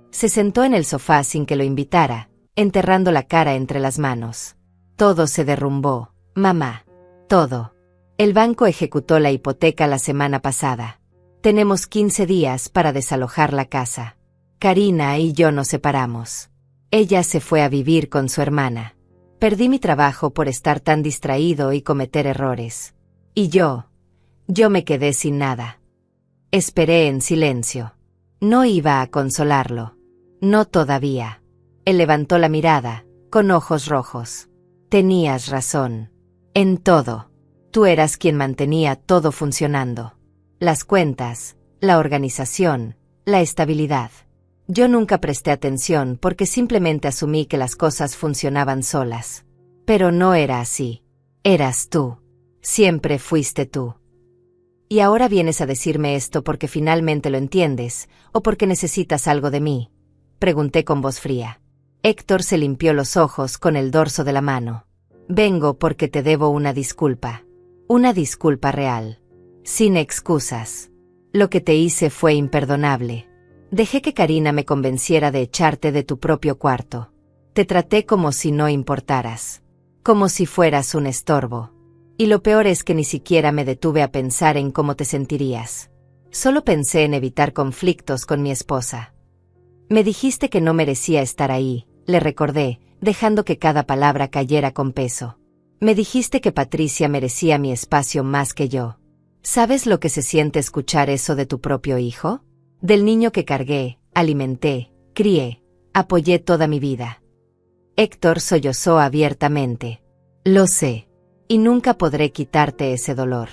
Se sentó en el sofá sin que lo invitara, enterrando la cara entre las manos. Todo se derrumbó, mamá. Todo. El banco ejecutó la hipoteca la semana pasada. Tenemos 15 días para desalojar la casa. Karina y yo nos separamos. Ella se fue a vivir con su hermana. Perdí mi trabajo por estar tan distraído y cometer errores. Y yo me quedé sin nada. Esperé en silencio. No iba a consolarlo. No todavía. Él levantó la mirada, con ojos rojos. Tenías razón. En todo. Tú eras quien mantenía todo funcionando. Las cuentas, la organización, la estabilidad. Yo nunca presté atención porque simplemente asumí que las cosas funcionaban solas. Pero no era así. Eras tú. Siempre fuiste tú. ¿Y ahora vienes a decirme esto porque finalmente lo entiendes, o porque necesitas algo de mí?, pregunté con voz fría. Héctor se limpió los ojos con el dorso de la mano. Vengo porque te debo una disculpa. Una disculpa real. Sin excusas. Lo que te hice fue imperdonable. Dejé que Karina me convenciera de echarte de tu propio cuarto. Te traté como si no importaras. Como si fueras un estorbo. Y lo peor es que ni siquiera me detuve a pensar en cómo te sentirías. Solo pensé en evitar conflictos con mi esposa. Me dijiste que no merecía estar ahí, le recordé, dejando que cada palabra cayera con peso. Me dijiste que Patricia merecía mi espacio más que yo. ¿Sabes lo que se siente escuchar eso de tu propio hijo? Del niño que cargué, alimenté, crié, apoyé toda mi vida. Héctor sollozó abiertamente. Lo sé. Y nunca podré quitarte ese dolor.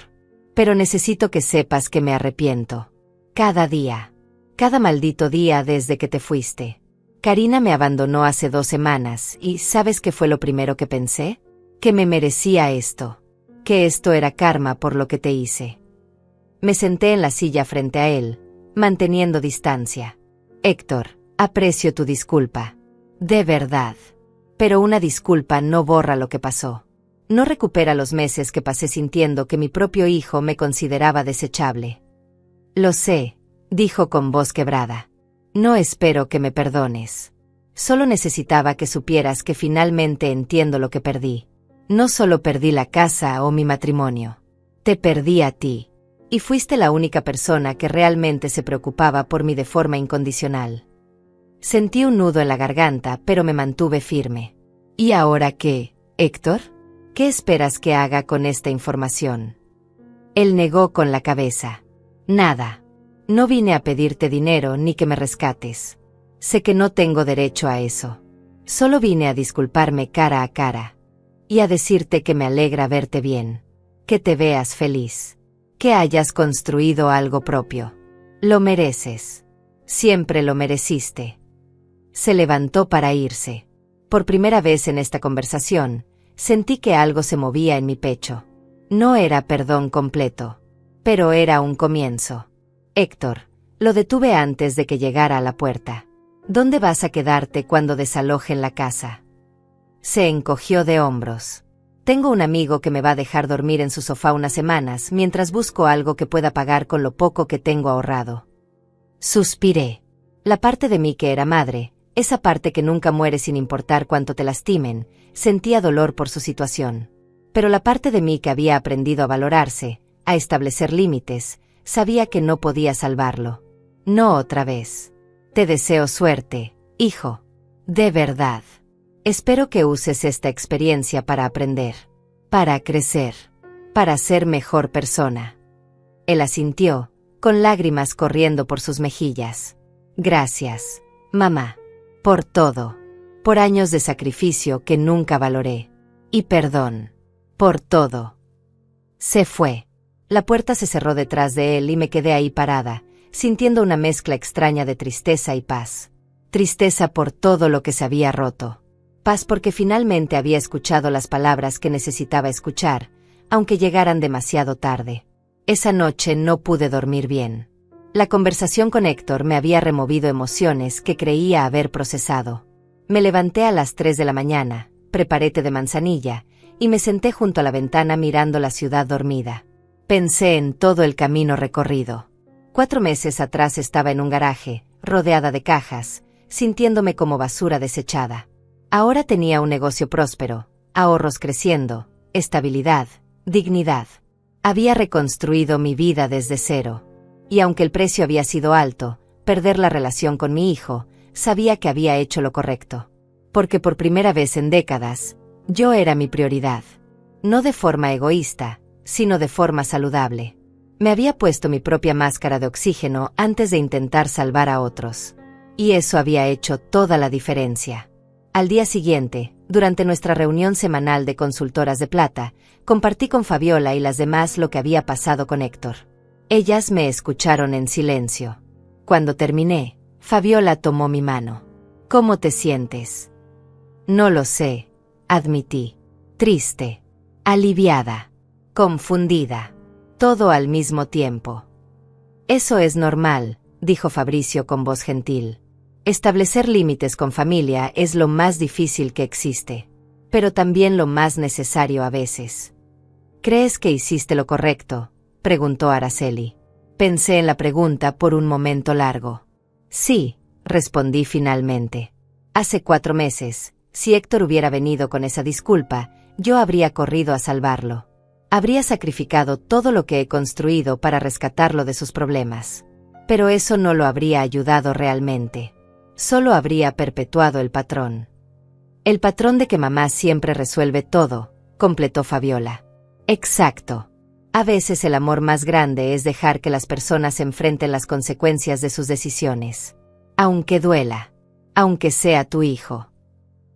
Pero necesito que sepas que me arrepiento. Cada día. Cada maldito día desde que te fuiste. Karina me abandonó hace 2 semanas y ¿sabes qué fue lo primero que pensé? Que me merecía esto. Que esto era karma por lo que te hice. Me senté en la silla frente a él, manteniendo distancia. Héctor, aprecio tu disculpa. De verdad. Pero una disculpa no borra lo que pasó. No recupera los meses que pasé sintiendo que mi propio hijo me consideraba desechable. Lo sé, dijo con voz quebrada. No espero que me perdones. Solo necesitaba que supieras que finalmente entiendo lo que perdí. No solo perdí la casa o mi matrimonio. Te perdí a ti. Y fuiste la única persona que realmente se preocupaba por mí de forma incondicional. Sentí un nudo en la garganta, pero me mantuve firme. ¿Y ahora qué, Héctor? ¿Qué esperas que haga con esta información? Él negó con la cabeza. Nada. No vine a pedirte dinero ni que me rescates. Sé que no tengo derecho a eso. Solo vine a disculparme cara a cara. Y a decirte que me alegra verte bien. Que te veas feliz. Que hayas construido algo propio. Lo mereces. Siempre lo mereciste. Se levantó para irse. Por primera vez en esta conversación, sentí que algo se movía en mi pecho. No era perdón completo, pero era un comienzo. Héctor, lo detuve antes de que llegara a la puerta. ¿Dónde vas a quedarte cuando desalojen la casa? Se encogió de hombros. Tengo un amigo que me va a dejar dormir en su sofá unas semanas mientras busco algo que pueda pagar con lo poco que tengo ahorrado. Suspiré. La parte de mí que era madre, esa parte que nunca muere sin importar cuánto te lastimen, sentía dolor por su situación. Pero la parte de mí que había aprendido a valorarse, a establecer límites, sabía que no podía salvarlo. No otra vez. Te deseo suerte, hijo. De verdad. Espero que uses esta experiencia para aprender, para crecer, para ser mejor persona. Él asintió, con lágrimas corriendo por sus mejillas. Gracias, mamá, por todo. Por años de sacrificio que nunca valoré. Y perdón. Por todo. Se fue. La puerta se cerró detrás de él y me quedé ahí parada, sintiendo una mezcla extraña de tristeza y paz. Tristeza por todo lo que se había roto. Paz porque finalmente había escuchado las palabras que necesitaba escuchar, aunque llegaran demasiado tarde. Esa noche no pude dormir bien. La conversación con Héctor me había removido emociones que creía haber procesado. Me levanté a las 3 de la mañana, preparé té de manzanilla, y me senté junto a la ventana mirando la ciudad dormida. Pensé en todo el camino recorrido. 4 meses atrás estaba en un garaje, rodeada de cajas, sintiéndome como basura desechada. Ahora tenía un negocio próspero, ahorros creciendo, estabilidad, dignidad. Había reconstruido mi vida desde cero. Y aunque el precio había sido alto, perder la relación con mi hijo, sabía que había hecho lo correcto. Porque por primera vez en décadas, yo era mi prioridad. No de forma egoísta, sino de forma saludable. Me había puesto mi propia máscara de oxígeno antes de intentar salvar a otros. Y eso había hecho toda la diferencia. Al día siguiente, durante nuestra reunión semanal de consultoras de plata, compartí con Fabiola y las demás lo que había pasado con Héctor. Ellas me escucharon en silencio. Cuando terminé, Fabiola tomó mi mano. ¿Cómo te sientes? No lo sé, admití. Triste, aliviada, confundida, todo al mismo tiempo. Eso es normal, dijo Fabricio con voz gentil. Establecer límites con familia es lo más difícil que existe, pero también lo más necesario a veces. ¿Crees que hiciste lo correcto?, preguntó Araceli. Pensé en la pregunta por un momento largo. Sí, respondí finalmente. Hace 4 meses, si Héctor hubiera venido con esa disculpa, yo habría corrido a salvarlo. Habría sacrificado todo lo que he construido para rescatarlo de sus problemas. Pero eso no lo habría ayudado realmente. Solo habría perpetuado el patrón. El patrón de que mamá siempre resuelve todo, completó Fabiola. Exacto. A veces el amor más grande es dejar que las personas enfrenten las consecuencias de sus decisiones. Aunque duela. Aunque sea tu hijo.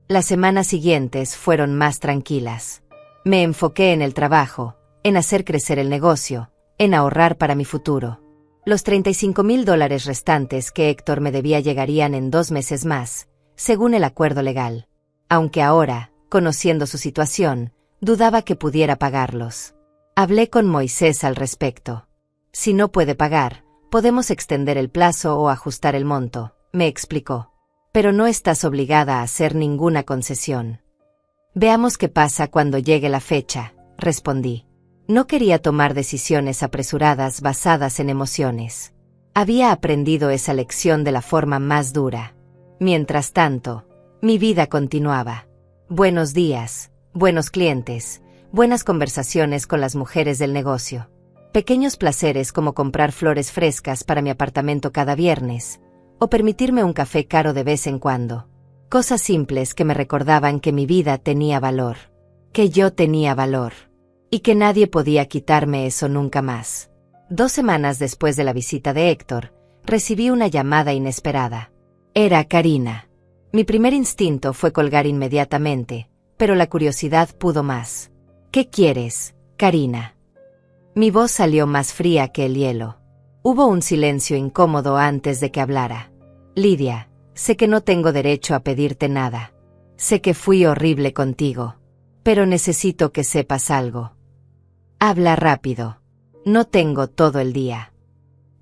Las semanas siguientes fueron más tranquilas. Me enfoqué en el trabajo, en hacer crecer el negocio, en ahorrar para mi futuro. Los $35,000 restantes que Héctor me debía llegarían en 2 meses más, según el acuerdo legal. Aunque ahora, conociendo su situación, dudaba que pudiera pagarlos. Hablé con Moisés al respecto. Si no puede pagar, podemos extender el plazo o ajustar el monto, me explicó. Pero no estás obligada a hacer ninguna concesión. Veamos qué pasa cuando llegue la fecha, respondí. No quería tomar decisiones apresuradas basadas en emociones. Había aprendido esa lección de la forma más dura. Mientras tanto, mi vida continuaba. Buenos días, buenos clientes, buenas conversaciones con las mujeres del negocio. Pequeños placeres como comprar flores frescas para mi apartamento cada viernes, o permitirme un café caro de vez en cuando. Cosas simples que me recordaban que mi vida tenía valor. Que yo tenía valor. Y que nadie podía quitarme eso nunca más. 2 semanas después de la visita de Héctor, recibí una llamada inesperada. Era Karina. Mi primer instinto fue colgar inmediatamente, pero la curiosidad pudo más. ¿Qué quieres, Karina? Mi voz salió más fría que el hielo. Hubo un silencio incómodo antes de que hablara. Lidia, sé que no tengo derecho a pedirte nada. Sé que fui horrible contigo. Pero necesito que sepas algo. Habla rápido. No tengo todo el día.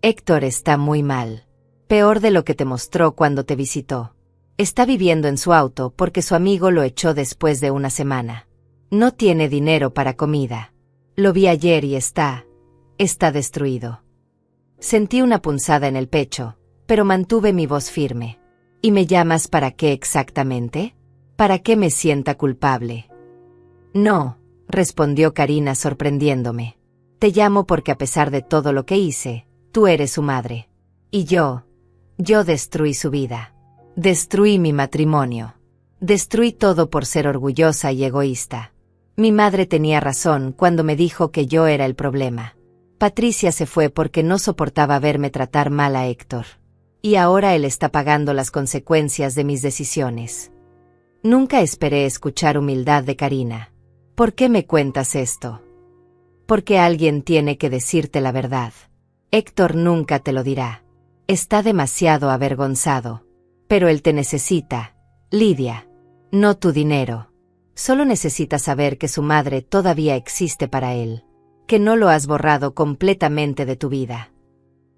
Héctor está muy mal. Peor de lo que te mostró cuando te visitó. Está viviendo en su auto porque su amigo lo echó después de una semana. No tiene dinero para comida. Lo vi ayer y está destruido. Sentí una punzada en el pecho, pero mantuve mi voz firme. ¿Y me llamas para qué exactamente? ¿Para que me sienta culpable? No, respondió Karina sorprendiéndome. Te llamo porque a pesar de todo lo que hice, tú eres su madre. Y yo destruí su vida. Destruí mi matrimonio. Destruí todo por ser orgullosa y egoísta. Mi madre tenía razón cuando me dijo que yo era el problema. Patricia se fue porque no soportaba verme tratar mal a Héctor. Y ahora él está pagando las consecuencias de mis decisiones. Nunca esperé escuchar humildad de Karina. ¿Por qué me cuentas esto? Porque alguien tiene que decirte la verdad. Héctor nunca te lo dirá. Está demasiado avergonzado. Pero él te necesita, Lidia. No tu dinero. Solo necesita saber que su madre todavía existe para él. Que no lo has borrado completamente de tu vida.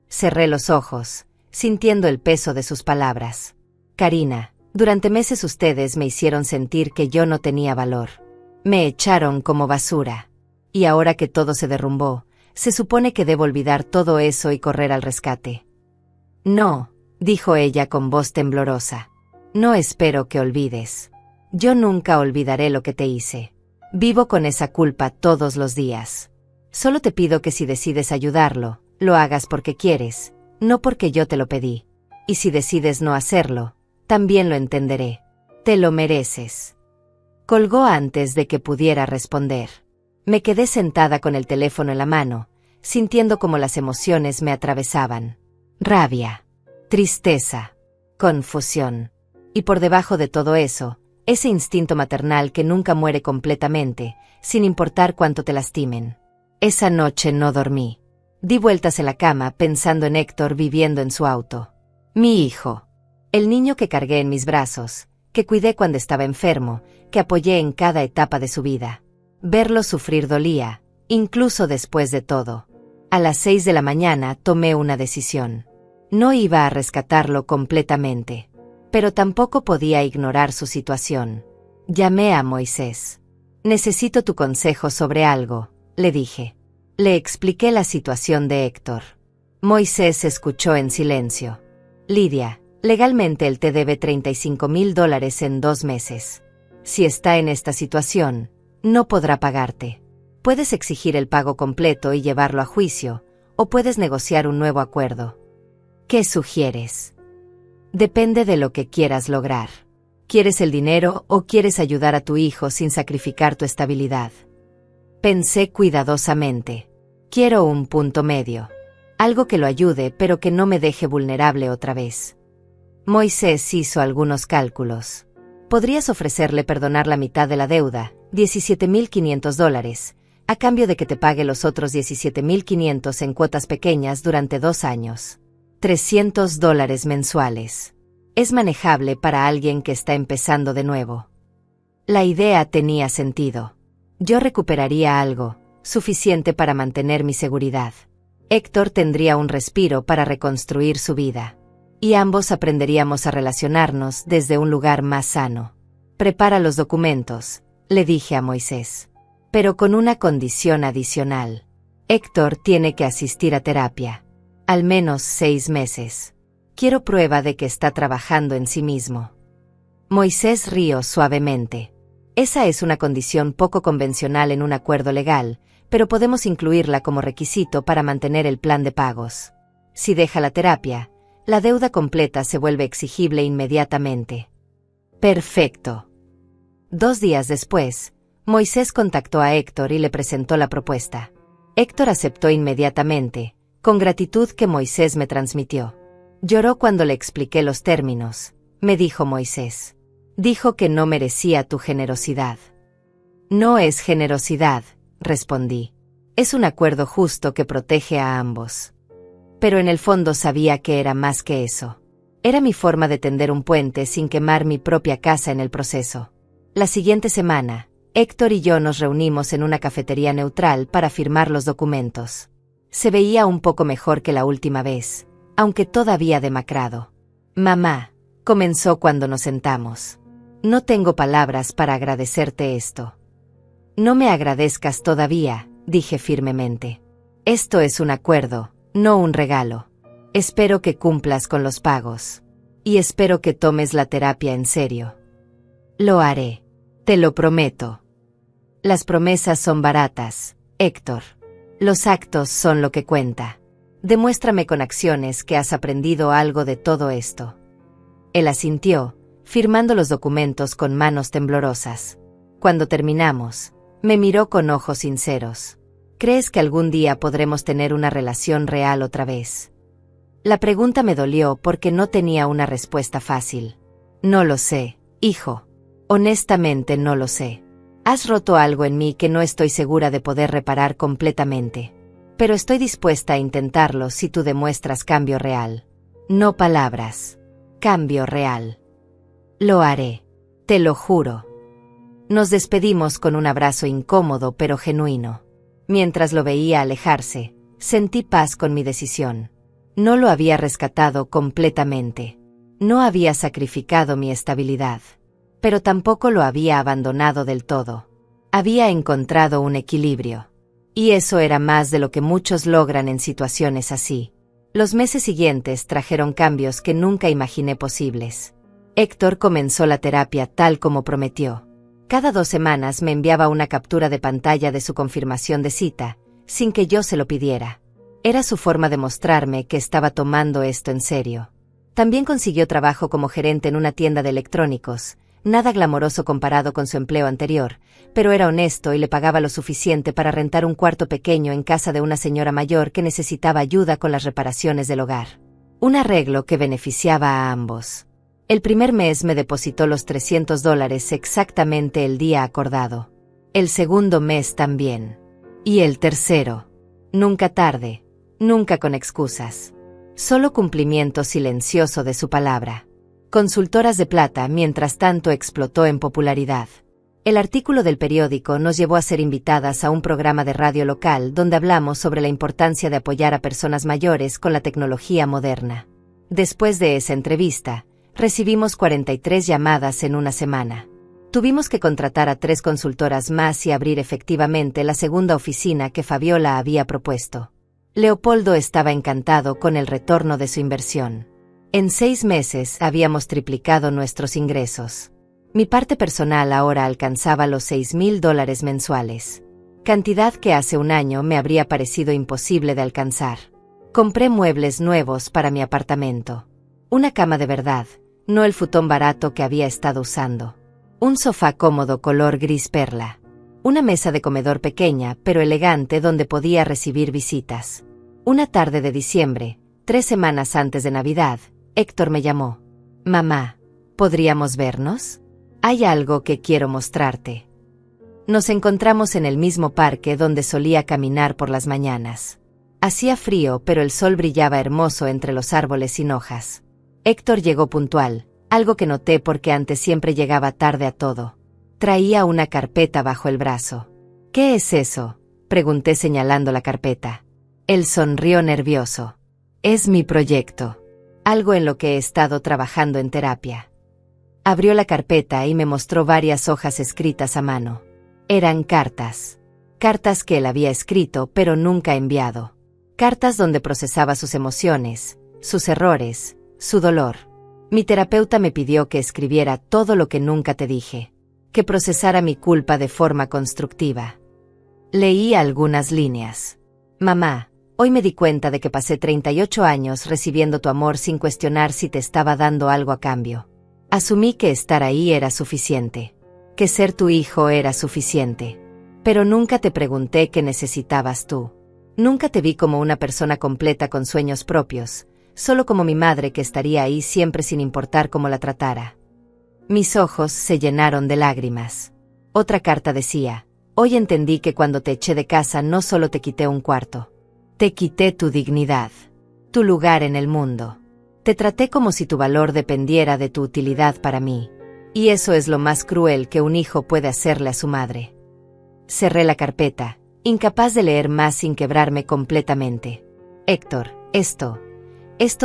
Cerré los ojos, sintiendo el peso de sus palabras. Karina, durante meses ustedes me hicieron sentir que yo no tenía valor. Me echaron como basura. Y ahora que todo se derrumbó, se supone que debo olvidar todo eso y correr al rescate. No, dijo ella con voz temblorosa. No espero que olvides. Yo nunca olvidaré lo que te hice. Vivo con esa culpa todos los días. Solo te pido que si decides ayudarlo, lo hagas porque quieres, no porque yo te lo pedí. Y si decides no hacerlo, también lo entenderé. Te lo mereces. Colgó antes de que pudiera responder. Me quedé sentada con el teléfono en la mano, sintiendo como las emociones me atravesaban. Rabia, tristeza, confusión. Y por debajo de todo eso, ese instinto maternal que nunca muere completamente, sin importar cuánto te lastimen. Esa noche no dormí. Di vueltas en la cama pensando en Héctor viviendo en su auto. Mi hijo. El niño que cargué en mis brazos, que cuidé cuando estaba enfermo, que apoyé en cada etapa de su vida. Verlo sufrir dolía, incluso después de todo. A las 6 de la mañana tomé una decisión. No iba a rescatarlo completamente, pero tampoco podía ignorar su situación. Llamé a Moisés. Necesito tu consejo sobre algo, le dije. Le expliqué la situación de Héctor. Moisés escuchó en silencio. Lidia, legalmente él te debe $35,000 en 2 meses. Si está en esta situación, no podrá pagarte. Puedes exigir el pago completo y llevarlo a juicio, o puedes negociar un nuevo acuerdo. ¿Qué sugieres? Depende de lo que quieras lograr. ¿Quieres el dinero o quieres ayudar a tu hijo sin sacrificar tu estabilidad? Pensé cuidadosamente. Quiero un punto medio. Algo que lo ayude pero que no me deje vulnerable otra vez. Moisés hizo algunos cálculos. Podrías ofrecerle perdonar la mitad de la deuda, $17,500, a cambio de que te pague los otros $17,500 en cuotas pequeñas durante 2 años. $300 mensuales. Es manejable para alguien que está empezando de nuevo. La idea tenía sentido. Yo recuperaría algo, suficiente para mantener mi seguridad. Héctor tendría un respiro para reconstruir su vida. Y ambos aprenderíamos a relacionarnos desde un lugar más sano. Prepara los documentos, le dije a Moisés. Pero con una condición adicional. Héctor tiene que asistir a terapia. Al menos 6 meses. Quiero prueba de que está trabajando en sí mismo. Moisés rió suavemente. Esa es una condición poco convencional en un acuerdo legal, pero podemos incluirla como requisito para mantener el plan de pagos. Si deja la terapia, la deuda completa se vuelve exigible inmediatamente. Perfecto. 2 días después, Moisés contactó a Héctor y le presentó la propuesta. Héctor aceptó inmediatamente, con gratitud que Moisés me transmitió. Lloró cuando le expliqué los términos, me dijo Moisés. Dijo que no merecía tu generosidad. No es generosidad, respondí. Es un acuerdo justo que protege a ambos. Pero en el fondo sabía que era más que eso. Era mi forma de tender un puente sin quemar mi propia casa en el proceso. La siguiente semana, Héctor y yo nos reunimos en una cafetería neutral para firmar los documentos. Se veía un poco mejor que la última vez, aunque todavía demacrado. Mamá, comenzó cuando nos sentamos. No tengo palabras para agradecerte esto. No me agradezcas todavía, dije firmemente. Esto es un acuerdo, no un regalo. Espero que cumplas con los pagos. Y espero que tomes la terapia en serio. Lo haré. Te lo prometo. Las promesas son baratas, Héctor. Los actos son lo que cuenta. Demuéstrame con acciones que has aprendido algo de todo esto. Él asintió, firmando los documentos con manos temblorosas. Cuando terminamos, me miró con ojos sinceros. ¿Crees que algún día podremos tener una relación real otra vez? La pregunta me dolió porque no tenía una respuesta fácil. No lo sé, hijo. Honestamente no lo sé. Has roto algo en mí que no estoy segura de poder reparar completamente. Pero estoy dispuesta a intentarlo si tú demuestras cambio real. No palabras. Cambio real. Lo haré. Te lo juro. Nos despedimos con un abrazo incómodo pero genuino. Mientras lo veía alejarse, sentí paz con mi decisión. No lo había rescatado completamente. No había sacrificado mi estabilidad. Pero tampoco lo había abandonado del todo. Había encontrado un equilibrio. Y eso era más de lo que muchos logran en situaciones así. Los meses siguientes trajeron cambios que nunca imaginé posibles. Héctor comenzó la terapia tal como prometió. Cada 2 semanas me enviaba una captura de pantalla de su confirmación de cita, sin que yo se lo pidiera. Era su forma de mostrarme que estaba tomando esto en serio. También consiguió trabajo como gerente en una tienda de electrónicos, nada glamoroso comparado con su empleo anterior, pero era honesto y le pagaba lo suficiente para rentar un cuarto pequeño en casa de una señora mayor que necesitaba ayuda con las reparaciones del hogar. Un arreglo que beneficiaba a ambos. El primer mes me depositó los $300 exactamente el día acordado. El segundo mes también. Y el tercero. Nunca tarde, nunca con excusas. Solo cumplimiento silencioso de su palabra. Consultoras de Plata, mientras tanto, explotó en popularidad. El artículo del periódico nos llevó a ser invitadas a un programa de radio local donde hablamos sobre la importancia de apoyar a personas mayores con la tecnología moderna. Después de esa entrevista, recibimos 43 llamadas en una semana. Tuvimos que contratar a 3 consultoras más y abrir efectivamente la segunda oficina que Fabiola había propuesto. Leopoldo estaba encantado con el retorno de su inversión. En 6 meses habíamos triplicado nuestros ingresos. Mi parte personal ahora alcanzaba los $6,000 mensuales. Cantidad que hace un año me habría parecido imposible de alcanzar. Compré muebles nuevos para mi apartamento. Una cama de verdad, no el futón barato que había estado usando. Un sofá cómodo color gris perla. Una mesa de comedor pequeña pero elegante donde podía recibir visitas. Una tarde de diciembre, 3 semanas antes de Navidad, Héctor me llamó. Mamá, ¿podríamos vernos? Hay algo que quiero mostrarte. Nos encontramos en el mismo parque donde solía caminar por las mañanas. Hacía frío, pero el sol brillaba hermoso entre los árboles sin hojas. Héctor llegó puntual, algo que noté porque antes siempre llegaba tarde a todo. Traía una carpeta bajo el brazo. ¿Qué es eso?, pregunté señalando la carpeta. Él sonrió nervioso. Es mi proyecto. Algo en lo que he estado trabajando en terapia. Abrió la carpeta y me mostró varias hojas escritas a mano. Eran cartas. Cartas que él había escrito pero nunca enviado. Cartas donde procesaba sus emociones, sus errores, su dolor. Mi terapeuta me pidió que escribiera todo lo que nunca te dije. Que procesara mi culpa de forma constructiva. Leí algunas líneas. Mamá, hoy me di cuenta de que pasé 38 años recibiendo tu amor sin cuestionar si te estaba dando algo a cambio. Asumí que estar ahí era suficiente. Que ser tu hijo era suficiente. Pero nunca te pregunté qué necesitabas tú. Nunca te vi como una persona completa con sueños propios, solo como mi madre que estaría ahí siempre sin importar cómo la tratara. Mis ojos se llenaron de lágrimas. Otra carta decía, hoy entendí que cuando te eché de casa no solo te quité un cuarto. Te quité tu dignidad, tu lugar en el mundo. Te traté como si tu valor dependiera de tu utilidad para mí. Y eso es lo más cruel que un hijo puede hacerle a su madre. Cerré la carpeta, incapaz de leer más sin quebrarme completamente. Héctor, esto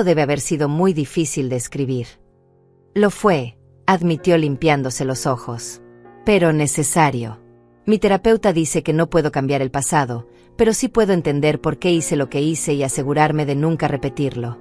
debe haber sido muy difícil de escribir. Lo fue, admitió limpiándose los ojos. Pero necesario. Mi terapeuta dice que no puedo cambiar el pasado, pero sí puedo entender por qué hice lo que hice y asegurarme de nunca repetirlo.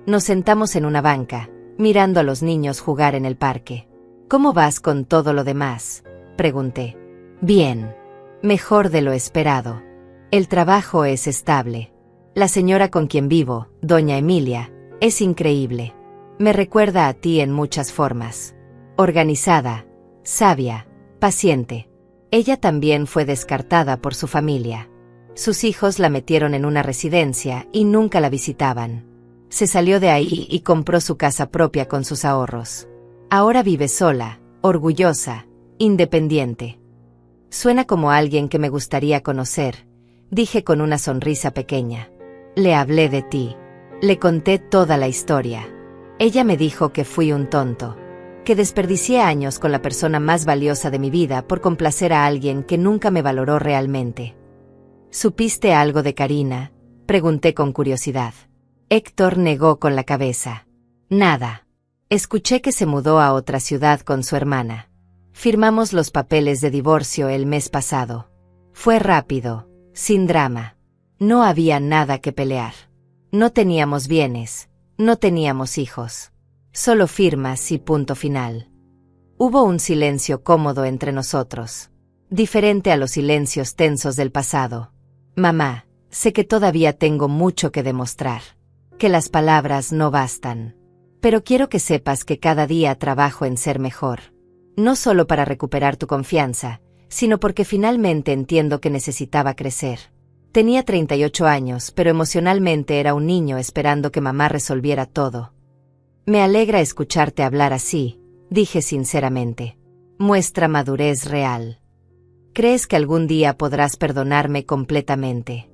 Nos sentamos en una banca, mirando a los niños jugar en el parque. ¿Cómo vas con todo lo demás?, pregunté. Bien. Mejor de lo esperado. El trabajo es estable. La señora con quien vivo, doña Emilia, es increíble. Me recuerda a ti en muchas formas. Organizada, sabia, paciente. Ella también fue descartada por su familia. Sus hijos la metieron en una residencia y nunca la visitaban. Se salió de ahí y compró su casa propia con sus ahorros. Ahora vive sola, orgullosa, independiente. Suena como alguien que me gustaría conocer, dije con una sonrisa pequeña. Le hablé de ti. Le conté toda la historia. Ella me dijo que fui un tonto, que desperdicié años con la persona más valiosa de mi vida por complacer a alguien que nunca me valoró realmente. ¿Supiste algo de Karina?, pregunté con curiosidad. Héctor negó con la cabeza. Nada. Escuché que se mudó a otra ciudad con su hermana. Firmamos los papeles de divorcio el mes pasado. Fue rápido, sin drama. No había nada que pelear. No teníamos bienes, no teníamos hijos. Solo firmas y punto final. Hubo un silencio cómodo entre nosotros, diferente a los silencios tensos del pasado. Mamá, sé que todavía tengo mucho que demostrar, que las palabras no bastan. Pero quiero que sepas que cada día trabajo en ser mejor. No solo para recuperar tu confianza, sino porque finalmente entiendo que necesitaba crecer. Tenía 38 años, pero emocionalmente era un niño esperando que mamá resolviera todo. Me alegra escucharte hablar así, dije sinceramente. Muestra madurez real. ¿Crees que algún día podrás perdonarme completamente?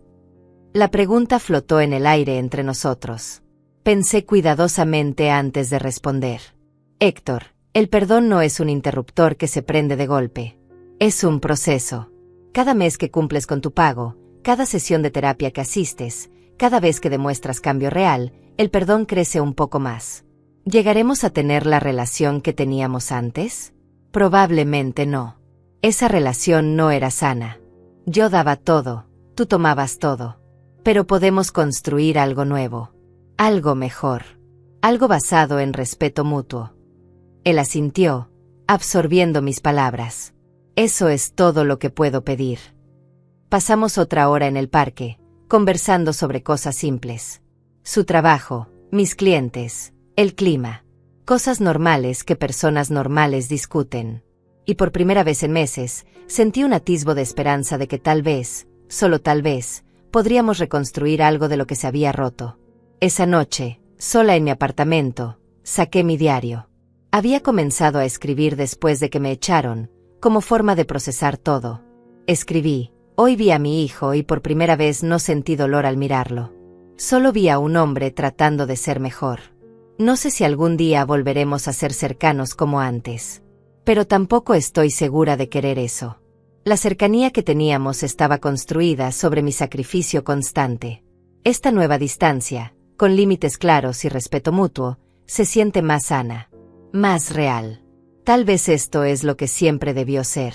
La pregunta flotó en el aire entre nosotros. Pensé cuidadosamente antes de responder. Héctor, el perdón no es un interruptor que se prende de golpe. Es un proceso. Cada mes que cumples con tu pago, cada sesión de terapia que asistes, cada vez que demuestras cambio real, el perdón crece un poco más. ¿Llegaremos a tener la relación que teníamos antes? Probablemente no. Esa relación no era sana. Yo daba todo, tú tomabas todo. Pero podemos construir algo nuevo. Algo mejor. Algo basado en respeto mutuo. Él asintió, absorbiendo mis palabras. Eso es todo lo que puedo pedir. Pasamos otra hora en el parque, conversando sobre cosas simples. Su trabajo, mis clientes, el clima. Cosas normales que personas normales discuten. Y por primera vez en meses, sentí un atisbo de esperanza de que tal vez, solo tal vez, podríamos reconstruir algo de lo que se había roto. Esa noche, sola en mi apartamento, saqué mi diario. Había comenzado a escribir después de que me echaron, como forma de procesar todo. Escribí, hoy vi a mi hijo y por primera vez no sentí dolor al mirarlo. Solo vi a un hombre tratando de ser mejor. No sé si algún día volveremos a ser cercanos como antes. Pero tampoco estoy segura de querer eso. La cercanía que teníamos estaba construida sobre mi sacrificio constante. Esta nueva distancia, con límites claros y respeto mutuo, se siente más sana, más real. Tal vez esto es lo que siempre debió ser.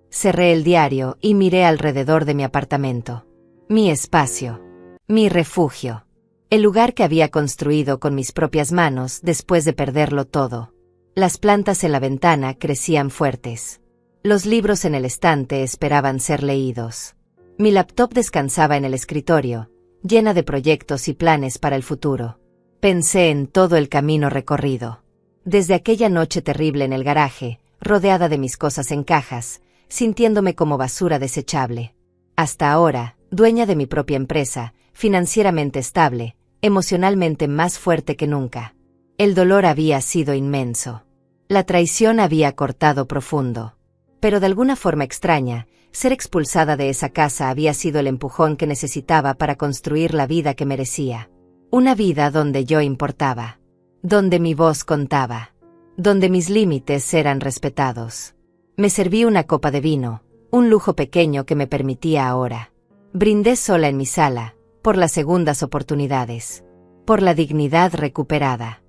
Cerré el diario y miré alrededor de mi apartamento. Mi espacio. Mi refugio. El lugar que había construido con mis propias manos después de perderlo todo. Las plantas en la ventana crecían fuertes. Los libros en el estante esperaban ser leídos. Mi laptop descansaba en el escritorio, llena de proyectos y planes para el futuro. Pensé en todo el camino recorrido. Desde aquella noche terrible en el garaje, rodeada de mis cosas en cajas, sintiéndome como basura desechable. Hasta ahora, dueña de mi propia empresa, financieramente estable, emocionalmente más fuerte que nunca. El dolor había sido inmenso. La traición había cortado profundo. Pero de alguna forma extraña, ser expulsada de esa casa había sido el empujón que necesitaba para construir la vida que merecía. Una vida donde yo importaba. Donde mi voz contaba. Donde mis límites eran respetados. Me serví una copa de vino, un lujo pequeño que me permitía ahora. Brindé sola en mi sala, por las segundas oportunidades. Por la dignidad recuperada.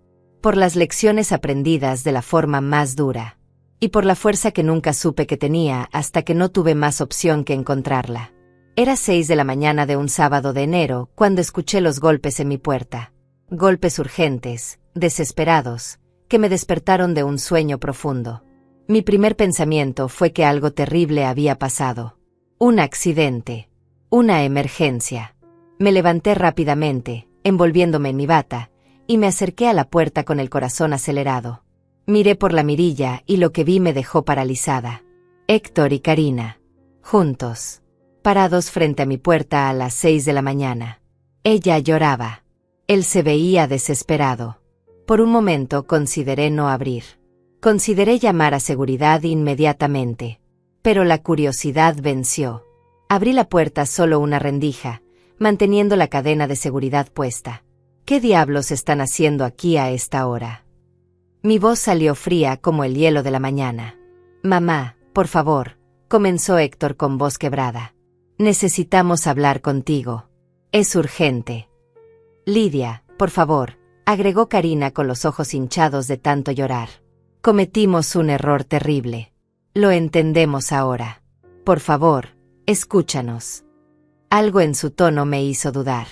Por las lecciones aprendidas de la forma más dura. Y por la fuerza que nunca supe que tenía hasta que no tuve más opción que encontrarla. Era 6 de la mañana de un sábado de enero cuando escuché los golpes en mi puerta. Golpes urgentes, desesperados, que me despertaron de un sueño profundo. Mi primer pensamiento fue que algo terrible había pasado. Un accidente. Una emergencia. Me levanté rápidamente, envolviéndome en mi bata, y me acerqué a la puerta con el corazón acelerado. Miré por la mirilla y lo que vi me dejó paralizada. Héctor y Karina. Juntos. Parados frente a mi puerta a las 6 de la mañana. Ella lloraba. Él se veía desesperado. Por un momento consideré no abrir. Consideré llamar a seguridad inmediatamente. Pero la curiosidad venció. Abrí la puerta solo una rendija, manteniendo la cadena de seguridad puesta. ¿Qué diablos están haciendo aquí a esta hora? Mi voz salió fría como el hielo de la mañana. Mamá, por favor, comenzó Héctor con voz quebrada. Necesitamos hablar contigo. Es urgente. Lidia, por favor, agregó Karina con los ojos hinchados de tanto llorar. Cometimos un error terrible. Lo entendemos ahora. Por favor, escúchanos. Algo en su tono me hizo dudar.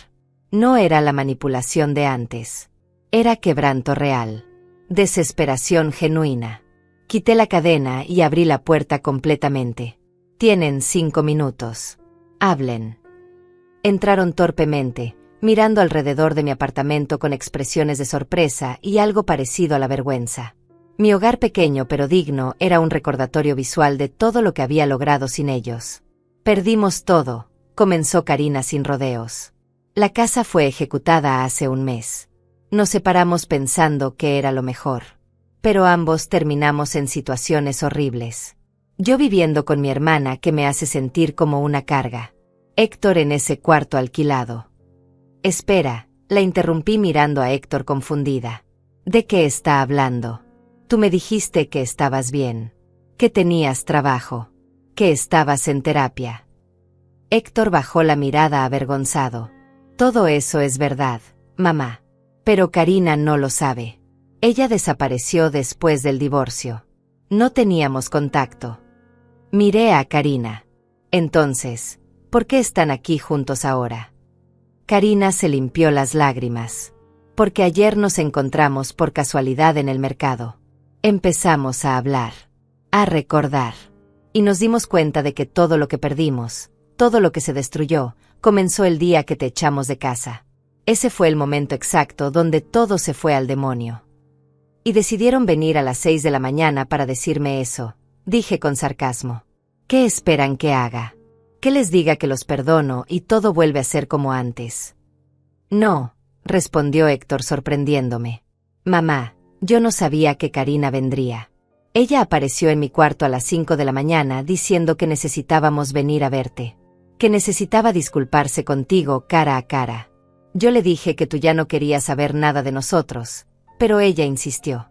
No era la manipulación de antes. Era quebranto real. Desesperación genuina. Quité la cadena y abrí la puerta completamente. Tienen 5 minutos. Hablen. Entraron torpemente, mirando alrededor de mi apartamento con expresiones de sorpresa y algo parecido a la vergüenza. Mi hogar pequeño pero digno era un recordatorio visual de todo lo que había logrado sin ellos. Perdimos todo, comenzó Karina sin rodeos. La casa fue ejecutada hace un mes. Nos separamos pensando que era lo mejor. Pero ambos terminamos en situaciones horribles. Yo viviendo con mi hermana que me hace sentir como una carga. Héctor en ese cuarto alquilado. Espera, la interrumpí mirando a Héctor confundida. ¿De qué está hablando? Tú me dijiste que estabas bien, que tenías trabajo, que estabas en terapia. Héctor bajó la mirada avergonzado. Todo eso es verdad, mamá. Pero Karina no lo sabe. Ella desapareció después del divorcio. No teníamos contacto. Miré a Karina. Entonces, ¿por qué están aquí juntos ahora? Karina se limpió las lágrimas. Porque ayer nos encontramos por casualidad en el mercado. Empezamos a hablar, a recordar. Y nos dimos cuenta de que todo lo que perdimos, todo lo que se destruyó, comenzó el día que te echamos de casa. Ese fue el momento exacto donde todo se fue al demonio. Y decidieron venir a las 6 de la mañana para decirme eso, dije con sarcasmo. ¿Qué esperan que haga? ¿Que les diga que los perdono y todo vuelve a ser como antes? No, respondió Héctor sorprendiéndome. Mamá, yo no sabía que Karina vendría. Ella apareció en mi cuarto a las 5 de la mañana diciendo que necesitábamos venir a verte. Que necesitaba disculparse contigo cara a cara. Yo le dije que tú ya no querías saber nada de nosotros, pero ella insistió.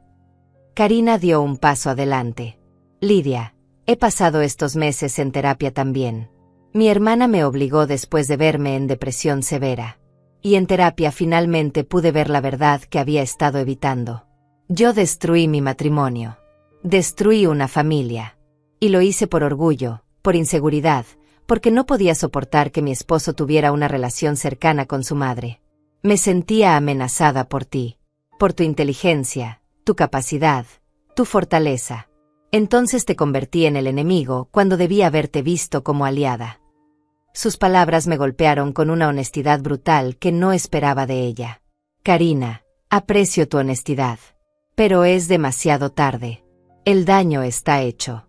Karina dio un paso adelante. Lidia, he pasado estos meses en terapia también. Mi hermana me obligó después de verme en depresión severa. Y en terapia finalmente pude ver la verdad que había estado evitando. Yo destruí mi matrimonio. Destruí una familia. Y lo hice por orgullo, por inseguridad, porque no podía soportar que mi esposo tuviera una relación cercana con su madre. Me sentía amenazada por ti, por tu inteligencia, tu capacidad, tu fortaleza. Entonces te convertí en el enemigo cuando debía haberte visto como aliada. Sus palabras me golpearon con una honestidad brutal que no esperaba de ella. Karina, aprecio tu honestidad. Pero es demasiado tarde. El daño está hecho.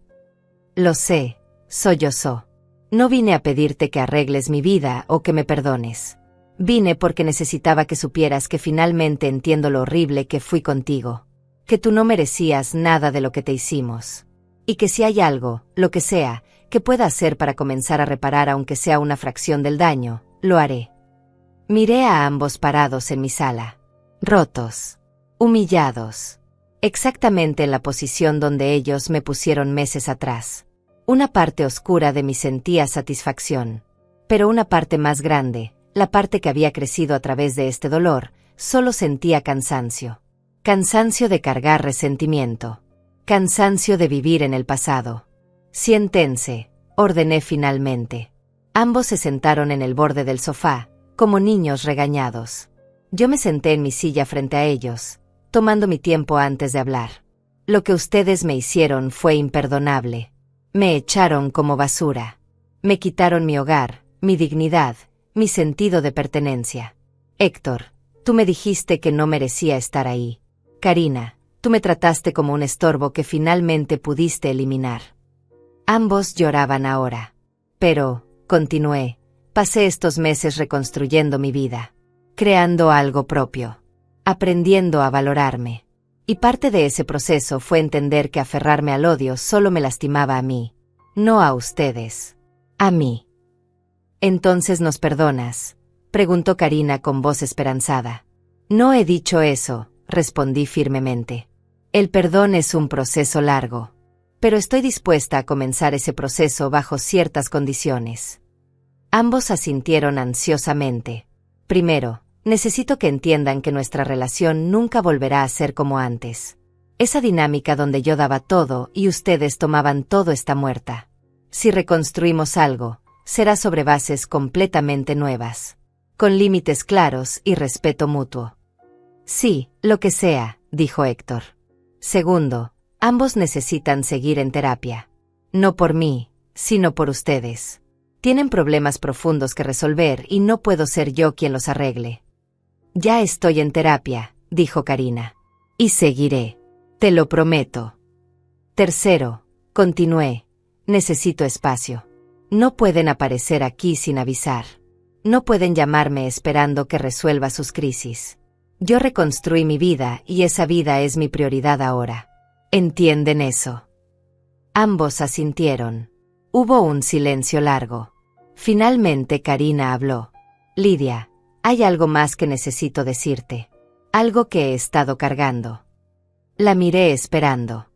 Lo sé, sollozó. No vine a pedirte que arregles mi vida o que me perdones. Vine porque necesitaba que supieras que finalmente entiendo lo horrible que fui contigo. Que tú no merecías nada de lo que te hicimos. Y que si hay algo, lo que sea, que pueda hacer para comenzar a reparar aunque sea una fracción del daño, lo haré. Miré a ambos parados en mi sala. Rotos. Humillados. Exactamente en la posición donde ellos me pusieron meses atrás. Una parte oscura de mí sentía satisfacción. Pero una parte más grande, la parte que había crecido a través de este dolor, solo sentía cansancio. Cansancio de cargar resentimiento. Cansancio de vivir en el pasado. Siéntense, ordené finalmente. Ambos se sentaron en el borde del sofá, como niños regañados. Yo me senté en mi silla frente a ellos, tomando mi tiempo antes de hablar. Lo que ustedes me hicieron fue imperdonable. Me echaron como basura. Me quitaron mi hogar, mi dignidad, mi sentido de pertenencia. Héctor, tú me dijiste que no merecía estar ahí. Karina, tú me trataste como un estorbo que finalmente pudiste eliminar. Ambos lloraban ahora. Pero, continué, pasé estos meses reconstruyendo mi vida. Creando algo propio. Aprendiendo a valorarme. Y parte de ese proceso fue entender que aferrarme al odio solo me lastimaba a mí. No a ustedes. A mí. ¿Entonces nos perdonas?, preguntó Karina con voz esperanzada. No he dicho eso, respondí firmemente. El perdón es un proceso largo. Pero estoy dispuesta a comenzar ese proceso bajo ciertas condiciones. Ambos asintieron ansiosamente. Primero, necesito que entiendan que nuestra relación nunca volverá a ser como antes. Esa dinámica donde yo daba todo y ustedes tomaban todo está muerta. Si reconstruimos algo, será sobre bases completamente nuevas. Con límites claros y respeto mutuo. Sí, lo que sea, dijo Héctor. Segundo, ambos necesitan seguir en terapia. No por mí, sino por ustedes. Tienen problemas profundos que resolver y no puedo ser yo quien los arregle. Ya estoy en terapia, dijo Karina. Y seguiré. Te lo prometo. Tercero, continué. Necesito espacio. No pueden aparecer aquí sin avisar. No pueden llamarme esperando que resuelva sus crisis. Yo reconstruí mi vida y esa vida es mi prioridad ahora. ¿Entienden eso? Ambos asintieron. Hubo un silencio largo. Finalmente Karina habló. Lidia, hay algo más que necesito decirte. Algo que he estado cargando. La miré esperando.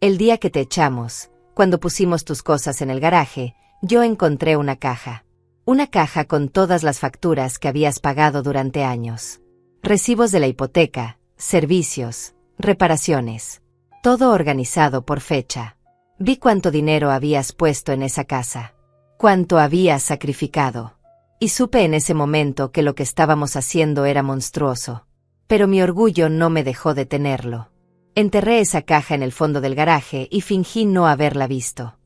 El día que te echamos, cuando pusimos tus cosas en el garaje, yo encontré una caja. Una caja con todas las facturas que habías pagado durante años. Recibos de la hipoteca, servicios, reparaciones. Todo organizado por fecha. Vi cuánto dinero habías puesto en esa casa. Cuánto habías sacrificado. Y supe en ese momento que lo que estábamos haciendo era monstruoso. Pero mi orgullo no me dejó detenerlo. Enterré esa caja en el fondo del garaje y fingí no haberla visto.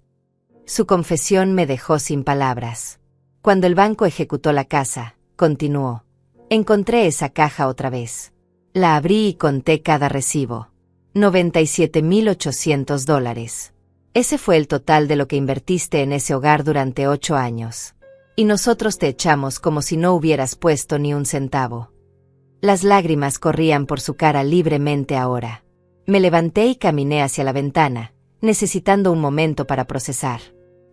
Su confesión me dejó sin palabras. Cuando el banco ejecutó la casa, continuó. Encontré esa caja otra vez. La abrí y conté cada recibo. $97,800. Ese fue el total de lo que invertiste en ese hogar durante 8 años. Y nosotros te echamos como si no hubieras puesto ni un centavo. Las lágrimas corrían por su cara libremente ahora. Me levanté y caminé hacia la ventana, necesitando un momento para procesar.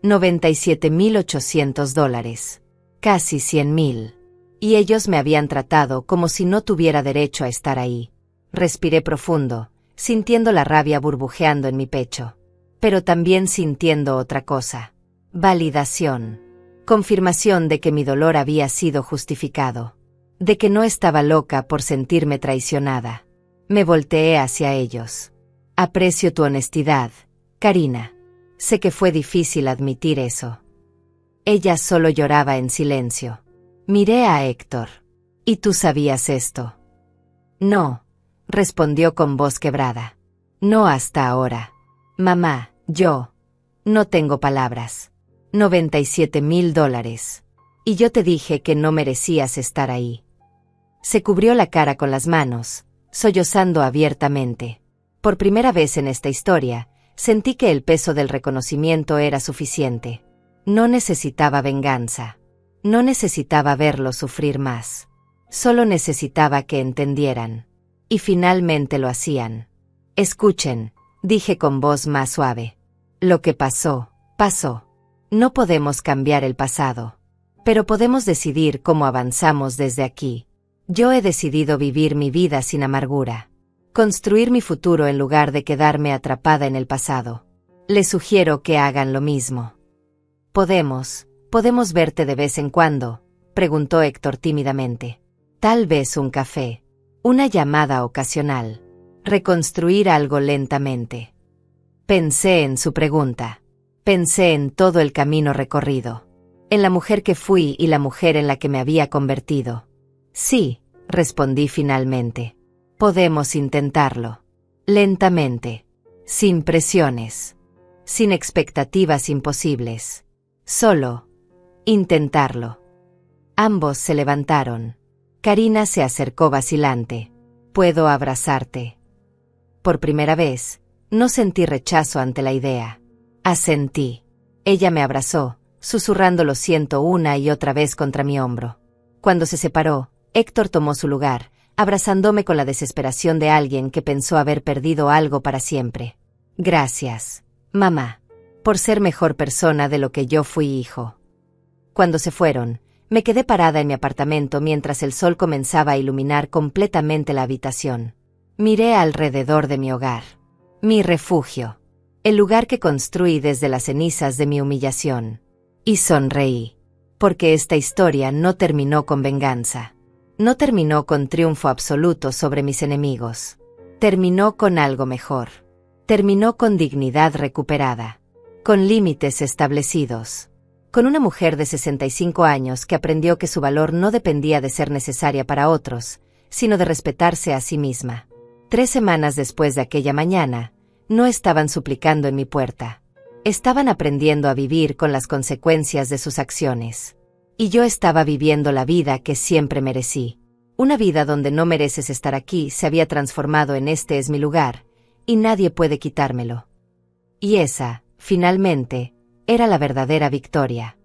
$97,800. Casi 100,000. Y ellos me habían tratado como si no tuviera derecho a estar ahí. Respiré profundo, sintiendo la rabia burbujeando en mi pecho. Pero también sintiendo otra cosa. Validación. Confirmación de que mi dolor había sido justificado. De que no estaba loca por sentirme traicionada. Me volteé hacia ellos. Aprecio tu honestidad, Karina. Sé que fue difícil admitir eso. Ella solo lloraba en silencio. Miré a Héctor. ¿Y tú sabías esto? No, respondió con voz quebrada. No hasta ahora. Mamá, yo. No tengo palabras. $97,000. Y yo te dije que no merecías estar ahí. Se cubrió la cara con las manos, sollozando abiertamente. Por primera vez en esta historia, sentí que el peso del reconocimiento era suficiente. No necesitaba venganza. No necesitaba verlo sufrir más. Solo necesitaba que entendieran. Y finalmente lo hacían. Escuchen, dije con voz más suave. Lo que pasó, pasó. No podemos cambiar el pasado. Pero podemos decidir cómo avanzamos desde aquí. Yo he decidido vivir mi vida sin amargura. Construir mi futuro en lugar de quedarme atrapada en el pasado. Les sugiero que hagan lo mismo. ¿Podemos verte de vez en cuando?, preguntó Héctor tímidamente. Tal vez un café. Una llamada ocasional. Reconstruir algo lentamente. Pensé en su pregunta. Pensé en todo el camino recorrido. En la mujer que fui y la mujer en la que me había convertido. Sí, respondí finalmente. Podemos intentarlo. Lentamente. Sin presiones. Sin expectativas imposibles. Solo intentarlo. Ambos se levantaron. Karina se acercó vacilante. ¿Puedo abrazarte? Por primera vez, no sentí rechazo ante la idea. Asentí. Ella me abrazó, susurrando lo siento una y otra vez contra mi hombro. Cuando se separó, Héctor tomó su lugar, abrazándome con la desesperación de alguien que pensó haber perdido algo para siempre. Gracias, mamá, por ser mejor persona de lo que yo fui hijo. Cuando se fueron, me quedé parada en mi apartamento mientras el sol comenzaba a iluminar completamente la habitación. Miré alrededor de mi hogar. Mi refugio. El lugar que construí desde las cenizas de mi humillación. Y sonreí. Porque esta historia no terminó con venganza. No terminó con triunfo absoluto sobre mis enemigos. Terminó con algo mejor. Terminó con dignidad recuperada. Con límites establecidos. Con una mujer de 65 años que aprendió que su valor no dependía de ser necesaria para otros, sino de respetarse a sí misma. 3 semanas después de aquella mañana, no estaban suplicando en mi puerta. Estaban aprendiendo a vivir con las consecuencias de sus acciones. Y yo estaba viviendo la vida que siempre merecí. Una vida donde no mereces estar aquí se había transformado en este es mi lugar, y nadie puede quitármelo. Y esa, finalmente, era la verdadera victoria.